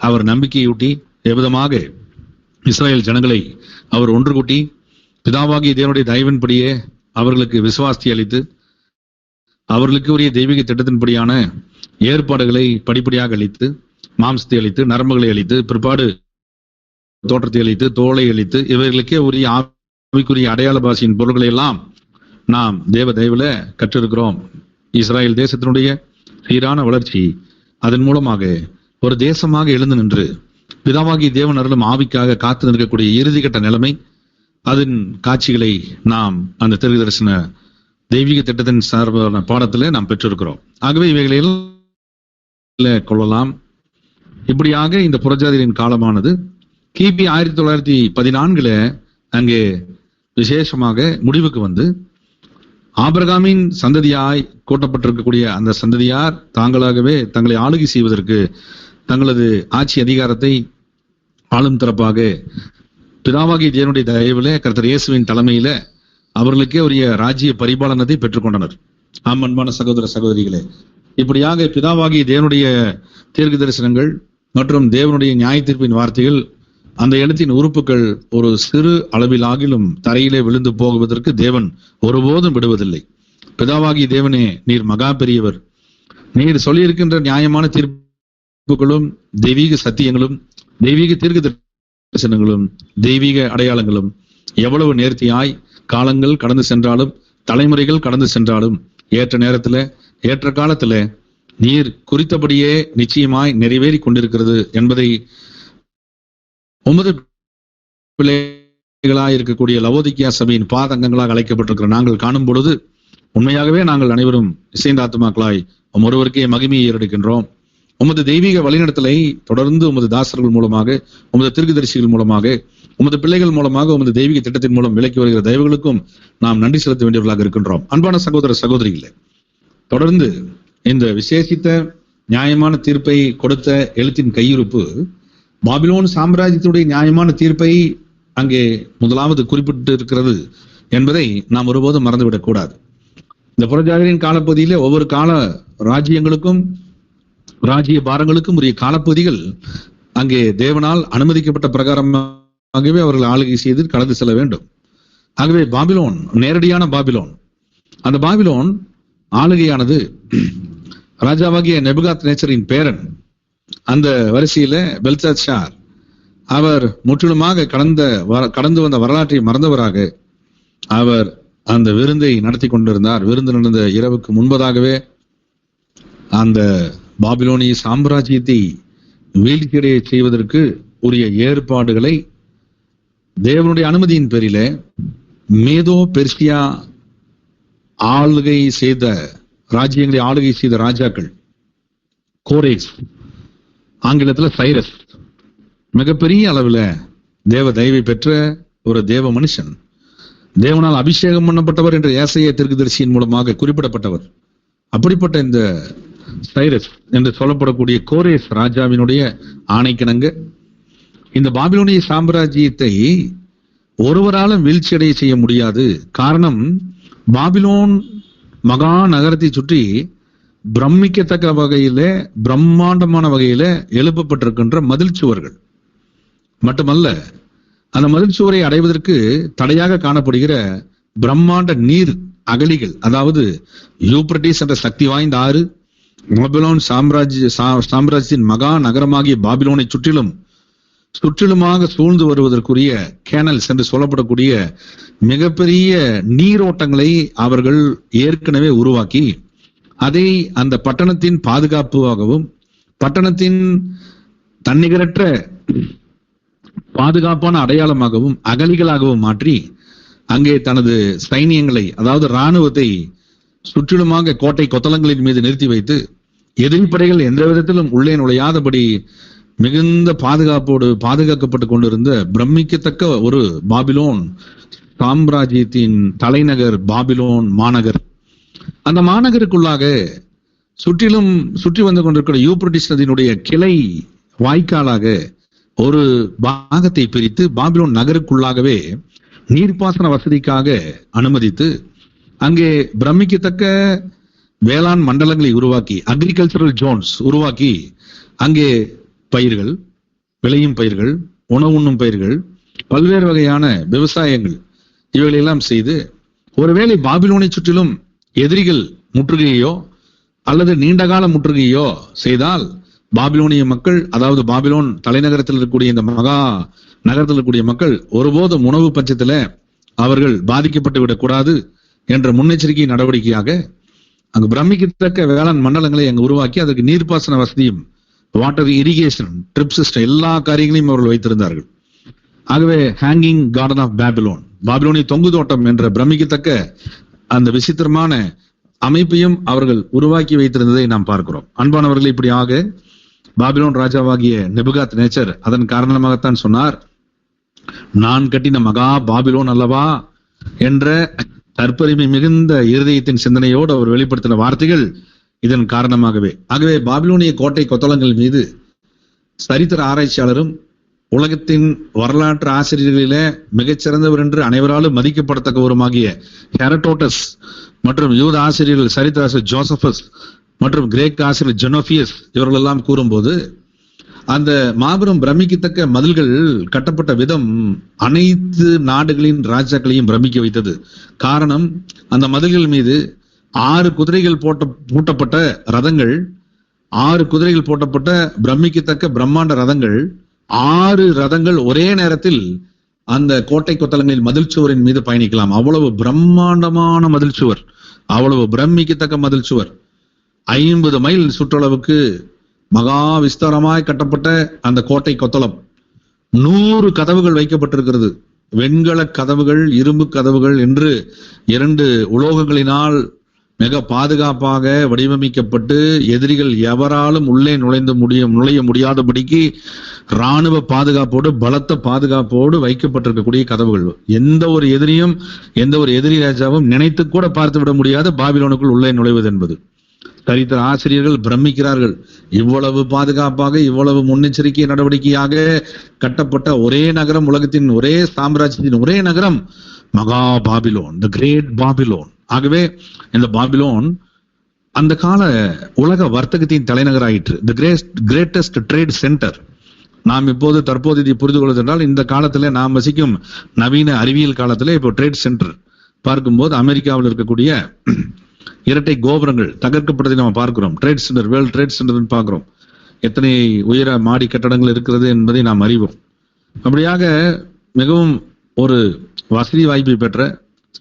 அவர் நம்பிக்கையூட்டி எவ்விதமாக இஸ்ராயல் ஜனங்களை அவர் ஒன்று கூட்டி பிதாவாகிய தேவனுடைய தயவின்படியே அவர்களுக்கு விசுவாசத்தை அளித்து அவர்களுக்கு உரிய தெய்வீக திட்டத்தின்படியான ஏற்பாடுகளை படிப்படியாக அளித்து மாம்சத்தை அளித்து நரம்புகளை அளித்து பிற்பாடு தோற்றத்தை அளித்து தோலை அளித்து இவர்களுக்கே உரிய ஆவிக்குரிய அடையாள பாஷையின் பொருள்களை எல்லாம் நாம் தேவ தயவுல கற்றிருக்கிறோம். இஸ்ராயல் தேசத்தினுடைய சீரான வளர்ச்சி அதன் மூலமாக ஒரு தேசமாக எழுந்து நின்று பிதாவாகி தேவன் அருளும் ஆவிக்காக காத்து நிற்கக்கூடிய இறுதிக்கட்ட நிலைமை, அதன் காட்சிகளை நாம் அந்த தீர்க்க தரிசன தெய்வீக திட்டத்தின் சார்பான பாடத்திலே நாம் பெற்றிருக்கிறோம். ஆகவே இவைகளை கொள்ளலாம். இப்படியாக இந்த புறஜாதியரின் காலமானது கிபி 1914 அங்கே விசேஷமாக முடிவுக்கு வந்து ஆபிரகாமின் சந்ததியாய் கூட்டப்பட்டிருக்கக்கூடிய அந்த சந்ததியார் தாங்களாகவே தங்களை ஆளுகை செய்வதற்கு தங்களது ஆட்சி அதிகாரத்தை ஆளும் தரப்பாக பிதாவாகிய தேவனுடைய தயவிலே கர்த்தர் இயேசுவின் தலைமையில அவர்களுக்கே உரிய ராஜ்ய பரிபாலனத்தை பெற்றுக்கொண்டனர். ஆம் அன்பான சகோதர சகோதரிகளே, இப்படியாக பிதாவாகிய தேவனுடைய தீர்க்க தரிசனங்கள் மற்றும் தேவனுடைய நியாய தீர்ப்பின் வார்த்தைகள் அந்த எழுத்தின் உறுப்புகள் ஒரு சிறு அளவில் ஆகிலும் தரையிலே விழுந்து போகுவதற்கு தேவன் ஒருபோதும் விடுவதில்லை. பிதாவாகிய தேவனே, நீர் மகா பெரியவர். நீர் சொல்லியிருக்கின்ற நியாயமான தீர்ப்புகளும் தெய்வீக சத்தியங்களும் தெய்வீக தீர்க்க தரிசனங்களும் தெய்வீக அடையாளங்களும் எவ்வளவு நேர்த்தியாய் காலங்கள் கடந்து சென்றாலும் தலைமுறைகள் கடந்து சென்றாலும் ஏற்ற நேரத்துல ஏற்ற காலத்துல நீர் குறித்தபடியே நிச்சயமாய் நிறைவேறி கொண்டிருக்கிறது என்பதை உமது பிள்ளைகளாய் இருக்கக்கூடிய லவோதிக்கியா சபையின் பாதங்கங்களாக அழைக்கப்பட்டிருக்கிற நாங்கள் காணும் பொழுது உண்மையாகவே நாங்கள் அனைவரும் இசைந்த ஆத்துமாக்களாய் ஒருவருக்கே மகிமையை ஏறெடுக்கின்றோம். உமது தெய்வீக வழிநடத்தலை தொடர்ந்து உமது தாசர்கள் மூலமாக, உமது தீர்க்கதரிசிகள் மூலமாக, உமது பிள்ளைகள் மூலமாக, உமது தெய்வீக திட்டத்தின் மூலம் விலக்கி வருகிற தயவுகளுக்கும் நாம் நன்றி செலுத்த வேண்டியவர்களாக இருக்கின்றோம். அன்பான சகோதர சகோதரிகளே, தொடர்ந்து இந்த விசேஷித்த நியாயமான தீர்ப்பை கொடுத்த எழுத்தின் கையிருப்பு பாபிலோன் சாம்ராஜ்யத்துடைய நியாயமான தீர்ப்பை அங்கே முதலாவது குறிப்பிட்டு இருக்கிறது என்பதை நாம் ஒருபோதும் மறந்துவிடக் கூடாது. இந்த புறஜாதியரின் காலப்பகுதியிலே ஒவ்வொரு கால ராஜ்யங்களுக்கும் ராஜ்ய பாரங்களுக்கும் உரிய காலப்பகுதிகள் அங்கே தேவனால் அனுமதிக்கப்பட்ட பிரகாரமாகவே அவர்கள் ஆளுகை செய்து கடந்து செல்ல வேண்டும். ஆகவே பாபிலோன் நேரடியான பாபிலோன், அந்த பாபிலோன் ஆளுகையானது ராஜாவாகிய நெபுகாத் நேச்சரின் பேரன், அந்த வரிசையில பெல்சாத்சார், அவர் முற்றிலுமாக கடந்து வந்த வரலாற்றை மறந்தவராக அவர் அந்த விருந்தை நடத்தி கொண்டிருந்தார். விருந்து நடந்த இரவுக்கு முன்பதாகவே அந்த பாபிலோனிய சாம்ராஜ்யத்தை வீழ்ச்சியடைய செய்வதற்கு உரிய ஏற்பாடுகளை தேவனுடைய அனுமதியின் பேரில மேதோ பெர்சியா ஆளுகை செய்த ராஜ்யங்களை ஆளுகை செய்த ராஜாக்கள், கோரேஸ், ஆங்கிலத்துல சைரஸ், மிகப்பெரிய அளவுல தேவ தயவை பெற்ற ஒரு தேவ மனுஷன், தேவனால் அபிஷேகம் பண்ணப்பட்டவர் என்ற ஏசாயா தீர்க்கதரிசியின் மூலமாக குறிப்பிடப்பட்டவர். அப்படிப்பட்ட இந்த சைரஸ் என்று சொல்லப்படக்கூடிய கோரேஸ் ராஜாவினுடைய ஆணைக்கிணங்க இந்த பாபிலோனிய சாம்ராஜ்யத்தை ஒருவராலும் வீழ்ச்சியடைய செய்ய முடியாது. காரணம், பாபிலோன் மகா நகரத்தை சுற்றி பிரமிக்கத்தக்க வகையில பிரம்மாண்டமான வகையில எழுப்பப்பட்டிருக்கின்ற மதில் சுவர்கள் மட்டுமல்ல, அந்த மதில் சுவரை அடைவதற்கு தடையாக காணப்படுகிற பிரம்மாண்ட நீர் அகழிகள், அதாவது யூப்ரட்டிஸ் என்ற சக்தி வாய்ந்த ஆறு பாபிலோன் சாம்ராஜ்யத்தின் மகா நகரமாகிய பாபிலோனை சுற்றிலுமாக சூழ்ந்து வருவதற்குரிய கேனல்ஸ் என்று சொல்லப்படக்கூடிய மிகப்பெரிய நீரோட்டங்களை அவர்கள் ஏற்கனவே உருவாக்கி அதை அந்த பட்டணத்தின் பாதுகாப்பாகவும் பட்டணத்தின் தன்னிகரற்ற பாதுகாப்பான அடையாளமாகவும் அகழிகளாகவும் மாற்றி அங்கே தனது சைனியங்களை, அதாவது இராணுவத்தை சுற்றிலுமாக கோட்டை கொத்தளங்களின் மீது நிறுத்தி வைத்து எதிரிப்படைகள் எந்த விதத்திலும் உள்ளே நுழையாதபடி மிகுந்த பாதுகாப்போடு பாதுகாக்கப்பட்டு கொண்டிருந்த பிரமிக்கத்தக்க ஒரு பாபிலோன் சாம்ராஜ்யத்தின் தலைநகர் பாபிலோன் மாநகர். அந்த மாநகருக்குள்ளாக சுற்றிலும் சுற்றி வந்து கொண்டிருக்கிற யூப்ரட்டிஸ் நதியினுடைய கிளை வாய்க்காலாக ஒரு பாகத்தை பிரித்து பாபிலோன் நகருக்குள்ளாகவே நீர்ப்பாசன வசதிக்காக அனுமதித்து அங்கே பிரமிக்கத்தக்க வேளாண் மண்டலங்களை உருவாக்கி, அக்ரிகல்ச்சரல் ஜோன்ஸ் உருவாக்கி, அங்கே பயிர்கள், விளையும் பயிர்கள், உணவு உண்ணும் பயிர்கள், பல்வேறு வகையான விவசாயங்கள் இவைகளெல்லாம் செய்து, ஒருவேளை பாபிலோனை சுற்றிலும் எதிரிகள் முற்றுகையோ அல்லது நீண்டகால முற்றுகையோ செய்தால் பாபிலோனிய மக்கள், அதாவது பாபிலோன் தலைநகரத்தில் இருக்கக்கூடிய இந்த மகா நகரத்தில் இருக்கக்கூடிய மக்கள் ஒருபோதும் உணவு பட்சத்துல அவர்கள் பாதிக்கப்பட்டு விடக்கூடாது என்ற முன்னெச்சரிக்கை நடவடிக்கையாக அங்கு பிரமிக்கத்தக்க வேளாண் மண்டலங்களை அங்கு உருவாக்கி அதற்கு நீர்ப்பாசன வசதியும், வாட்டர் இரிகேஷன், ட்ரிப் சிஸ்டம், எல்லா காரியங்களையும் அவர்கள் வைத்திருந்தார்கள். ஆகவே ஹேங்கிங் கார்டன் ஆஃப் பாபிலோன், பாபிலோனிய தொங்கு தோட்டம் என்ற பிரமிக்கத்தக்க அந்த விசித்திரமான அமைப்பையும் அவர்கள் உருவாக்கி வைத்திருந்ததை நாம் பார்க்கிறோம். அன்பானவர்கள், இப்படியாக பாபிலோன் ராஜாவாகிய நெபுகாத் நேச்சர் அதன் காரணமாகத்தான் சொன்னார், நான் கட்டின மகா பாபிலோன் அல்லவா என்ற தற்பெருமை மிகுந்த இருதயத்தின் சிந்தனையோடு அவர் வெளிப்படுத்தின வார்த்தைகள் இதன் காரணமாகவே. ஆகவே பாபிலோனிய கோட்டை கொத்தளங்கள் மீது சரித்திர ஆராய்ச்சியாளரும் உலகத்தின் வரலாற்று ஆசிரியர்களிலே மிகச்சிறந்தவர் என்று அனைவராலும் மதிக்கப்படத்தக்கவருமாகிய ஹெரடோட்டஸ் மற்றும் யூத ஆசிரியர்கள் சரித்திர ஆசிரியர் ஜோசபஸ் மற்றும் கிரேக் ஆசிரியர் ஜெனோபியஸ் இவர்கள் எல்லாம் கூறும்போது, அந்த மாபெரும் பிரமிக்கத்தக்க மதில்கள் கட்டப்பட்ட விதம் அனைத்து நாடுகளின் ராஜாக்களையும் பிரமிக்க வைத்தது. காரணம், அந்த மதில்கள் மீது 6 குதிரைகள் பூட்டப்பட்ட ரதங்கள், 6 குதிரைகள் போட்டப்பட்ட பிரமிக்கத்தக்க பிரம்மாண்ட ரதங்கள், 6 ரதங்கள் ஒரே நேரத்தில் அந்த கோட்டை கொத்தளங்களில் மதில் சுவரின் மீது பயணிக்கலாம். அவ்வளவு பிரம்மாண்டமான மதில் சுவர், அவ்வளவு பிரமிக்கத்தக்க மதில் சுவர். 50 மைல் சுற்றளவுக்கு மகா விஸ்தாரமாய் கட்டப்பட்ட அந்த கோட்டை கொத்தளம் 100 கதவுகள் வைக்கப்பட்டிருக்கிறது. வெண்கல கதவுகள், இரும்பு கதவுகள் என்று 2 உலோகங்களினால் மிக பாதுகாப்பாக வடிவமைக்கப்பட்டு எதிரிகள் எவராலும் உள்ளே நுழைய முடியாதபடிக்கு இராணுவ பாதுகாப்போடு, பலத்த பாதுகாப்போடு வைக்கப்பட்டிருக்கக்கூடிய கதவுகள். எந்த ஒரு எதிரியும், எந்த ஒரு எதிரி ராஜாவும் நினைத்து கூட பார்த்து விட முடியாத பாபிலோனுக்குள் உள்ளே நுழைவது என்பது. சரித்திர ஆசிரியர்கள் பிரமிக்கிறார்கள். இவ்வளவு பாதுகாப்பாக, இவ்வளவு முன்னெச்சரிக்கை நடவடிக்கையாக கட்டப்பட்ட ஒரே நகரம், உலகத்தின் ஒரே சாம்ராஜ்யத்தின் ஒரே நகரம் மகா பாபிலோன், தி கிரேட் பாபிலோன். ஆகவே இந்த பாபிலோன் அந்த கால உலக வர்த்தகத்தின் தலைநகராயிற்று. The greatest trade centre. நாம் இப்போது தற்போது இதை புரிந்து கொள்வது என்றால், இந்த காலத்துல நாம் வசிக்கும் நவீன அறிவியல் காலத்துல இப்போ ட்ரேட் சென்டர் பார்க்கும்போது அமெரிக்காவில் இருக்கக்கூடிய இரட்டை கோபுரங்கள் தகர்க்கப்பட்டதை நம்ம பார்க்கிறோம். Trade centre, world trade centre பார்க்கிறோம். எத்தனை உயர மாடி கட்டடங்கள் இருக்கிறது என்பதை நாம் அறிவோம். அப்படியாக மிகவும் ஒரு வசதி வாய்ப்பை பெற்ற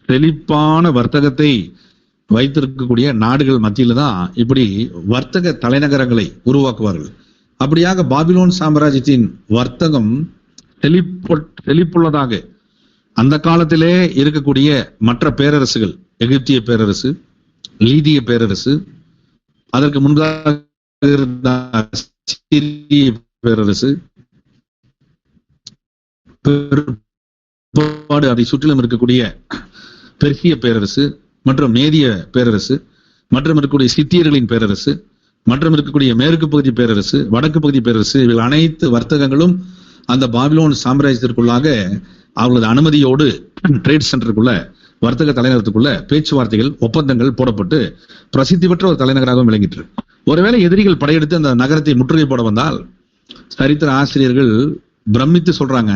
செழிப்பான வர்த்தகத்தை வைத்திருக்கக்கூடிய நாடுகள் மத்தியில தான் இப்படி வர்த்தக தலைநகரங்களை உருவாக்குவார்கள். அப்படியாக பாபிலோன் சாம்ராஜ்யத்தின் வர்த்தகம் செழிப்புள்ளதாக அந்த காலத்திலே இருக்கக்கூடிய மற்ற பேரரசுகள், எகிப்திய பேரரசு, லீதிய பேரரசு, அதற்கு முன்பாக இருந்த சீரிய பேரரசு, அதை சுற்றிலும் இருக்கக்கூடிய பெர்சிய பேரரசு மற்றும் மேதிய பேரரசு மற்றும் இருக்கக்கூடிய சித்தியர்களின் பேரரசு மற்றும் இருக்கக்கூடிய மேற்கு பகுதி பேரரசு, வடக்கு பகுதி பேரரசு, இவர்கள் அனைத்து வர்த்தகங்களும் அந்த பாபிலோன் சாம்ராஜ்யத்திற்குள்ளாக அவர்களது அனுமதியோடு ட்ரேட் சென்டருக்குள்ள, வர்த்தக தலைநகரத்துக்குள்ள பேச்சுவார்த்தைகள், ஒப்பந்தங்கள் போடப்பட்டு பிரசித்தி பெற்ற ஒரு தலைநகராகவும் விளங்கிற்று. ஒருவேளை எதிரிகள் படையெடுத்து அந்த நகரத்தை முற்றுகை போட வந்தால், சரித்திர ஆசிரியர்கள் பிரமித்து சொல்றாங்க,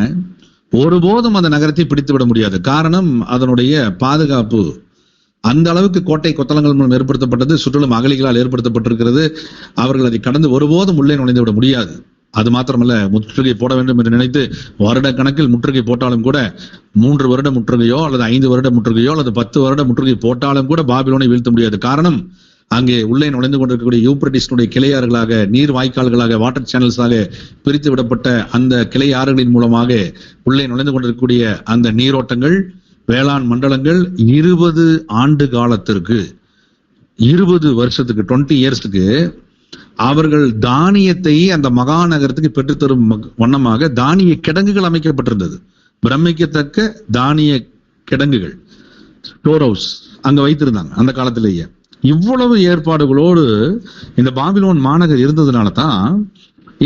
ஒருபோதும் அந்த நகரத்தை பிடித்து விட முடியாது. காரணம், அதனுடைய பாதுகாப்பு அந்த அளவுக்கு கோட்டை கொத்தளங்கள் மூலம் ஏற்படுத்தப்பட்டது, சுற்றிலும் அகழிகளால் ஏற்படுத்தப்பட்டிருக்கிறது. அவர்கள் அதை கடந்து ஒருபோதும் உள்ளே நுழைந்து விட முடியாது. அது மாத்திரமல்ல, முற்றுகை போட வேண்டும் என்று நினைத்து வருட கணக்கில் முற்றுகை போட்டாலும் கூட, 3 வருட முற்றுகையோ அல்லது 5 வருட முற்றுகையோ அல்லது 10 வருட முற்றுகை போட்டாலும் கூட பாபிலோனை வீழ்த்த முடியாது. காரணம், அங்கே உள்ளே நுழைந்து கொண்டிருக்கக்கூடிய யூப்ரட்டிஸினுடைய கிளையாறுகளாக, நீர் வாய்க்கால்களாக, வாட்டர் சேனல்ஸாக பிரித்து விடப்பட்ட அந்த கிளை ஆறுகளின் மூலமாக உள்ளே நுழைந்து கொண்டிருக்கக்கூடிய அந்த நீரோட்டங்கள், வேளாண் மண்டலங்கள் 20 ஆண்டு காலத்திற்கு, 20 வருஷத்துக்கு, 20 இயர்ஸுக்கு அவர்கள் தானியத்தை அந்த மகாநகரத்துக்கு பெற்றுத்தரும் வண்ணமாக தானிய கிடங்குகள் அமைக்கப்பட்டிருந்தது. பிரமிக்கத்தக்க தானிய கிடங்குகள், ஸ்டோர் ஹவுஸ் அங்க வைத்திருந்தாங்க அந்த காலத்திலேயே. இவ்வளவு ஏற்பாடுகளோடு இந்த பாபிலோன் மாநகர் இருந்ததுனால தான்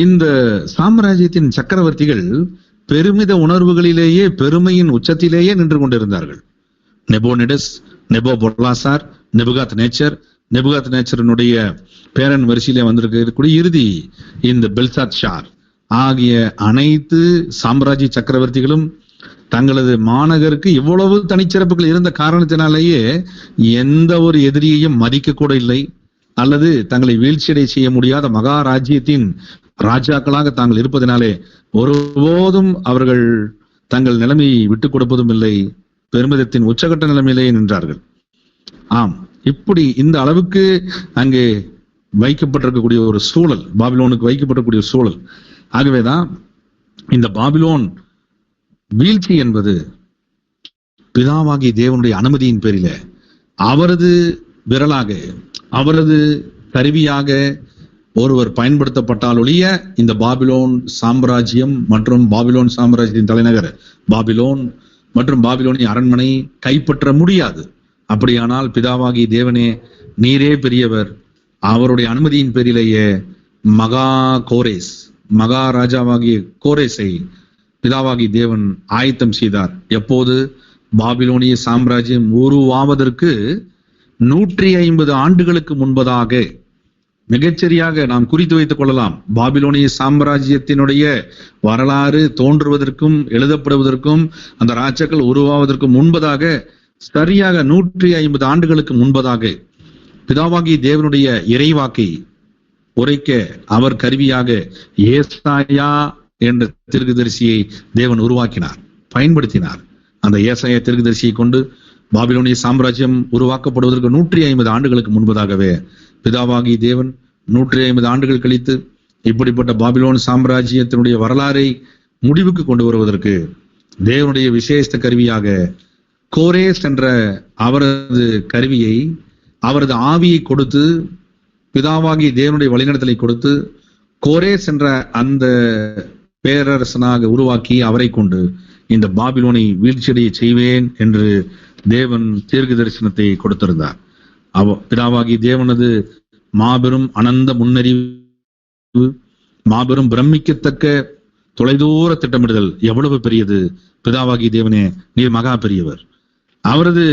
இந்த சாம்ராஜ்யத்தின் சக்கரவர்த்திகள் பெருமித உணர்வுகளிலேயே, பெருமையின் உச்சத்திலேயே நின்று கொண்டிருந்தார்கள். நெபோனிடஸ், நெபோபொல்லாசார், நெபுகாத் நேச்சரினுடைய பேரன் வரிசையிலே வந்திருக்கக்கூடிய இறுதி இந்த பெல்சாத்ஷார் ஆகிய அனைத்து சாம்ராஜ்ய சக்கரவர்த்திகளும் தங்களது மாநகருக்கு இவ்வளவு தனிச்சிறப்புகள் இருந்த காரணத்தினாலேயே எந்த ஒரு எதிரியையும் மதிக்க கூட இல்லை, அல்லது தங்களை வீழ்ச்சியடை செய்ய முடியாத மகாராஜ்யத்தின் ராஜாக்களாக தாங்கள் இருப்பதனாலே ஒருபோதும் அவர்கள் தங்கள் நிலைமையை விட்டுக் கொடுப்பதும் இல்லை, பெருமிதத்தின் உச்சகட்ட நிலைமையிலேயே நின்றார்கள். ஆம், இப்படி இந்த அளவுக்கு அங்கே வைக்கப்பட்டிருக்கக்கூடிய ஒரு சூழல், பாபிலோனுக்கு வைக்கப்பட்டிருக்கக்கூடிய சூழல். ஆகவேதான் இந்த பாபிலோன் வீழ்ச்சி என்பது பிதாவாகிய தேவனுடைய அனுமதியின் பேரில, அவரது விரலாக, அவரது கருவியாக ஒருவர் பயன்படுத்தப்பட்டால் ஒழிய இந்த பாபிலோன் சாம்ராஜ்யம் மற்றும் பாபிலோன் சாம்ராஜ்யத்தின் தலைநகர் பாபிலோன் மற்றும் பாபிலோனின் அரண்மனை கைப்பற்ற முடியாது. அப்படியானால் பிதாவாகி தேவனே, நீரே பெரியவர், அவருடைய அனுமதியின் பேரிலேயே மகாராஜாவாகிய கோரேஸை பிதாவாகி தேவன் ஆயத்தம் செய்தார். எப்போது? பாபிலோனிய சாம்ராஜ்யம் உருவாவதற்கு 150 ஆண்டுகளுக்கு முன்பதாக. மிகச்சரியாக நாம் குறித்து வைத்துக் கொள்ளலாம். பாபிலோனிய சாம்ராஜ்யத்தினுடைய வரலாறு தோன்றுவதற்கும் எழுதப்படுவதற்கும் அந்த ராஜாக்கள் உருவாவதற்கும் முன்பதாக, சரியாக 150 ஆண்டுகளுக்கு முன்பதாக பிதாவாகி தேவனுடைய இறைவாக்கை உரைக்க அவர் கருவியாக ஏசாயா என்ற தீர்க்கதரிசியை தேவன் உருவாக்கினார், பயன்படுத்தினார். அந்த ஏசாயா தீர்க்கதரிசியை கொண்டு பாபிலோனிய சாம்ராஜ்யம் உருவாக்கப்படுவதற்கு 150 ஆண்டுகளுக்கு முன்பதாகவே பிதாவாகி தேவன் 150 ஆண்டுகள் கழித்து இப்படிப்பட்ட பாபிலோன் சாம்ராஜ்யத்தினுடைய வரலாறை முடிவுக்கு கொண்டு வருவதற்கு தேவனுடைய விசேஷ கருவியாக கோரேஸ் என்ற அவரது கருவியை, அவரது ஆவியை கொடுத்து, பிதாவாகி தேவனுடைய வழிநடத்தலை கொடுத்து, கோரேஸ் என்ற அந்த பேரரசனாக உருவாக்கி அவரை கொண்டு இந்த பாபிலோனை வீழ்ச்சியடைய செய்வேன் என்று தேவன் தீர்க்க தரிசனத்தை கொடுத்திருந்தார். பிதாவாகி தேவனது மாபெரும் அனந்த முன்னறிவு, மாபெரும் பிரமிக்கத்தக்க தொலைதூர திட்டமிடுதல் எவ்வளவு பெரியது! பிதாவாகி தேவனே, நீர் மகா பெரியவர். அவரது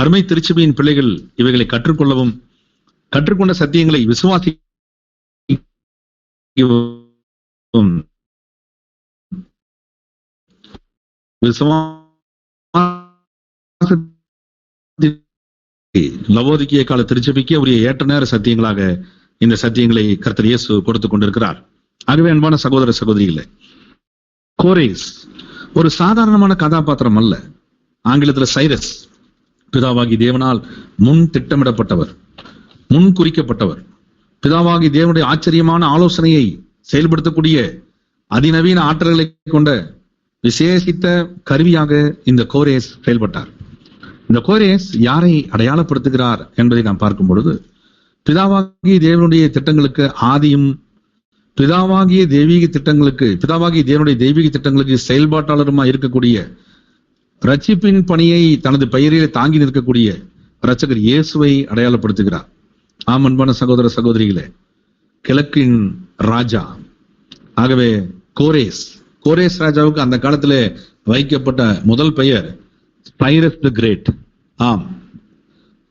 அருமை திருச்சபையின் பிள்ளைகள் இவைகளை கற்றுக்கொள்ளவும், கற்றுக்கொண்ட சத்தியங்களை லவோதிக்கிய கால திருச்சபைக்கு அவருடைய ஏற்ற நேர சத்தியங்களாக இந்த சத்தியங்களை கர்த்தர் இயேசு கொடுத்து கொண்டிருக்கிறார். ஆகவே அன்பான சகோதர சகோதரிகளே, கோரேஸ் ஒரு சாதாரணமான கதாபாத்திரம் அல்ல. ஆங்கிலத்தில் சைரஸ் பிதாவாகி தேவனால் முன் திட்டமிடப்பட்டவர், முன் குறிக்கப்பட்டவர். பிதாவாகி தேவனுடைய ஆச்சரியமான ஆலோசனையை செயல்படுத்தக்கூடிய அதிநவீன ஆற்றல்களை கொண்ட விசேஷித்த கருவியாக இந்த கோரேஸ் செயல்பட்டார். இந்த கோரேஸ் யாரை அடையாளப்படுத்துகிறார் என்பதை நாம் பார்க்கும் பொழுது, பிதாவாகிய தேவனுடைய திட்டங்களுக்கு ஆதியும், பிதாவாகிய தேவனுடைய தெய்வீக திட்டங்களுக்கு செயல்பாட்டாளருமா இருக்கக்கூடிய, ரட்சிப்பின் பணியை தனது பெயரில் தாங்கி நிற்கக்கூடிய இரட்சகர் இயேசுவை அடையாளப்படுத்துகிறார். ஆம் அன்பான சகோதர சகோதரிகளே, கிழக்கின் ராஜா. ஆகவே கோரேஸ் ராஜாவுக்கு அந்த காலத்திலே வைக்கப்பட்ட முதல் பெயர் சைரஸ் தி கிரேட். ஆம்,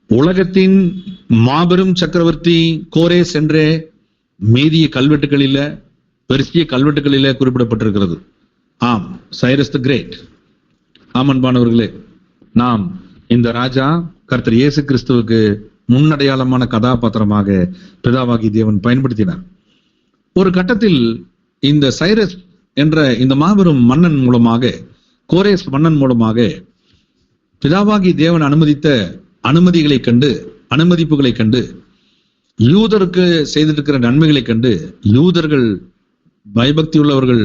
உலகத்தின் மாபெரும் சக்கரவர்த்தி கோரேஸ் என்றே மீதிய கல்வெட்டுகளில, பெருசிய கல்வெட்டுகளில குறிப்பிடப்பட்டிருக்கிறது. ஆம், சைரஸ் தி கிரேட். ஆம் அன்பானவர்களே, நாம் இந்த ராஜா கர்த்தர் இயேசு கிறிஸ்துவுக்கு முன்னடையாளமான கதாபாத்திரமாக பிதாவாகி தேவன் பயன்படுத்தினார். ஒரு கட்டத்தில் இந்த சைரஸ் என்ற இந்த மாபெரும் மன்னன் மூலமாக, கோரேஸ் மன்னன் மூலமாக பிதாவாகி தேவன் அனுமதித்த அனுமதிப்புகளை கண்டு, யூதருக்கு செய்திருக்கிற நன்மைகளை கண்டு யூதர்கள் பயபக்தி உள்ளவர்கள்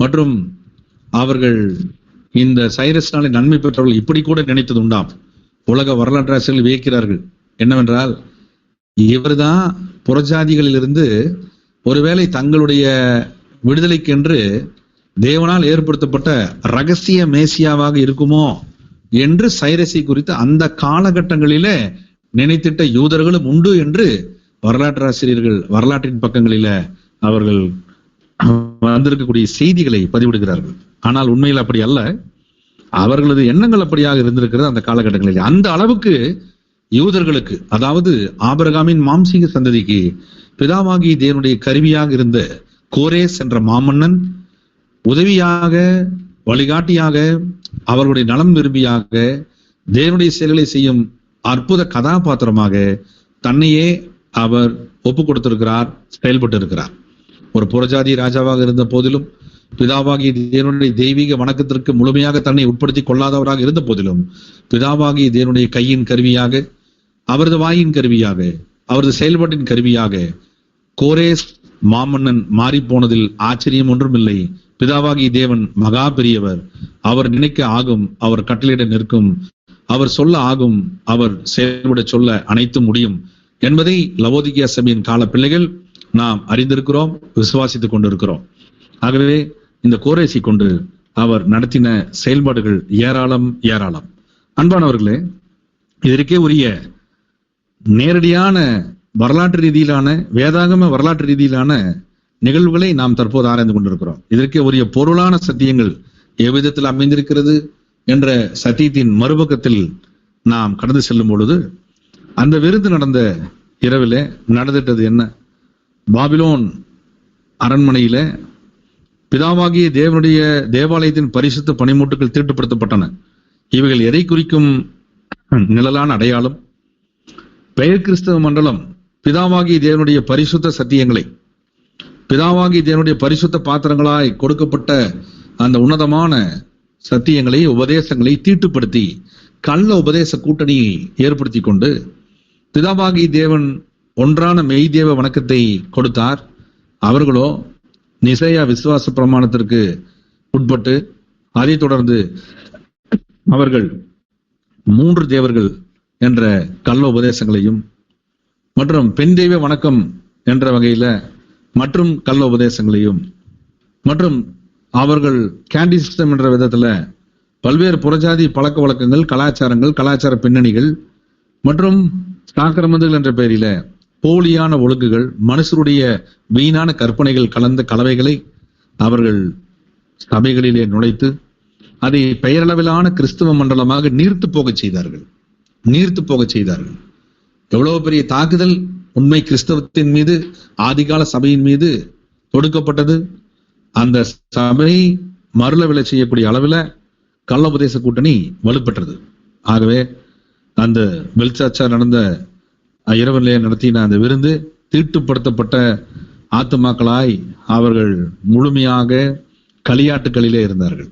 மற்றும் அவர்கள் இந்த சைரஸ்னாலே நன்மை பெற்றவர்கள் இப்படி கூட நினைத்தது உண்டாம். உலக வரலாற்றாசிரியர்கள் வியக்கிறார்கள். என்னவென்றால், இவர்தான் புறஜாதிகளிலிருந்து ஒருவேளை தங்களுடைய விடுதலைக்கென்று தேவனால் ஏற்படுத்தப்பட்ட ரகசிய மேசியாவாக இருக்குமோ என்று சைரஸை குறித்து அந்த காலகட்டங்களிலே நினைத்திட்ட யூதர்களும் உண்டு என்று வரலாற்றாசிரியர்கள் வரலாற்றின் பக்கங்களில அவர்கள் வந்திருக்கக்கூடிய செய்திகளை பதிவிடுகிறார்கள். ஆனால் உண்மையில் அப்படி அல்ல. அவர்களது எண்ணங்கள் அப்படியாக இருந்திருக்கிறது அந்த காலகட்டங்களில். அந்த அளவுக்கு யூதர்களுக்கு, அதாவது ஆபிரகாமின் மாம்சீக சந்ததிக்கு பிதாவாகி தேவனுடைய கருவியாக இருந்த கோரேஸ் என்ற மாமன்னன் உதவியாக, வழிகாட்டியாக, அவர்களுடைய நலம் விரும்பியாக, தேவனுடைய செயல்களை செய்யும் அற்புத கதாபாத்திரமாக தன்னையே அவர் ஒப்பு கொடுத்திருக்கிறார், செயல்பட்டு இருக்கிறார். ஒரு புறஜாதி ராஜாவாக இருந்த போதிலும், பிதாவாகிய தேவனுடைய தெய்வீக வணக்கத்திற்கு முழுமையாக தன்னை உட்படுத்தி கொள்ளாதவராக இருந்த போதிலும், பிதாவாகிய தேவனுடைய கையின் கருவியாக, அவரது வாயின் கருவியாக, அவரது செயல்பாட்டின் கருவியாக கோரேஸ் மாமன்னன் மாறி போனதில் ஆச்சரியம் ஒன்றும் இல்லை. பிதாவாகிய தேவன் மகா பெரியவர், அவர் நினைக்க ஆகும், அவர் கட்டளையிட நிற்கும், அவர் சொல்ல ஆகும், அவர் செயல்பட சொல்ல அனைத்தும் முடியும் என்பதை லவோதிகியா சபையின் கால பிள்ளைகள் நாம் அறிந்திருக்கிறோம், விசுவாசித்துக் கொண்டிருக்கிறோம். ஆகவே இந்த கோரேசி கொண்டு அவர் நடத்தின செயல்பாடுகள் ஏராளம் ஏராளம். அன்பானவர்களே, இதற்கே உரிய நேரடியான வரலாற்று ரீதியிலான வேதாகம வரலாற்று ரீதியிலான நிகழ்வுகளை நாம் தற்போது ஆராய்ந்து கொண்டிருக்கிறோம். இதற்கே உரிய பொருளான சத்தியங்கள் எவ்விதத்தில் அமைந்திருக்கிறது என்ற சத்தியத்தின் மறுபக்கத்தில் நாம் கடந்து செல்லும் பொழுது, அந்த விருது நடந்த இரவிலே நடந்துட்டது என்ன? பாபிலோன் அரண்மனையில பிதாவாகிய தேவனுடைய தேவாலயத்தின் பரிசுத்த பணிமுட்டுகள் தீட்டுப்படுத்தப்பட்டன. இவைகள் எதை குறிக்கும் நிழலான அடையாளம்? பெயர் கிறிஸ்தவ மண்டலம் பிதாவாகிய தேவனுடைய பரிசுத்த சத்தியங்களை, பிதாவாகிய தேவனுடைய பரிசுத்த பாத்திரங்களாய் கொடுக்கப்பட்ட அந்த உன்னதமான சத்தியங்களை, உபதேசங்களை தீட்டுப்படுத்தி கள்ள உபதேச கூட்டணியை ஏற்படுத்தி கொண்டு பிதாவாகிய தேவன் ஒன்றான மெய்தேவ வணக்கத்தை கொடுத்தார். அவர்களோ நிசையா விசுவாச பிரமாணத்திற்கு உட்பட்டு அதைத் தொடர்ந்து அவர்கள் 3 தேவர்கள் என்ற கள்ள உபதேசங்களையும் மற்றும் பெண் தெய்வ வணக்கம் என்ற வகையில மற்றும் கள்ள உபதேசங்களையும் மற்றும் அவர்கள் கேண்டி சிஸ்டம் என்ற விதத்துல பல்வேறு புறஜாதி பழக்க வழக்கங்கள், கலாச்சாரங்கள், கலாச்சார பின்னணிகள் மற்றும் சாக்கிரமந்துகள் என்ற பெயரில போலியான ஒழுங்குகள், மனுஷருடைய வீணான கற்பனைகள் கலந்த கலவைகளை அவர்கள் சபைகளிலே நுழைத்து அதை பெயரளவிலான கிறிஸ்தவ மண்டலமாக நீர்த்து போகச் செய்தார்கள். எவ்வளவு பெரிய தாக்குதல் உண்மை கிறிஸ்தவத்தின் மீது, ஆதிகால சபையின் மீது தொடுக்கப்பட்டது. அந்த சபை மறுல விலை செய்யக்கூடிய அளவில் கள்ள உபதேச கூட்டணி வலுப்பெற்றது. ஆகவே அந்த பெல்சாட்சார் நடந்த இரவிலே நடத்தின அந்த விருந்து தீட்டுப்படுத்தப்பட்ட ஆத்துமாக்களாய் அவர்கள் முழுமையாக களியாட்டுக்களிலே இருந்தார்கள்.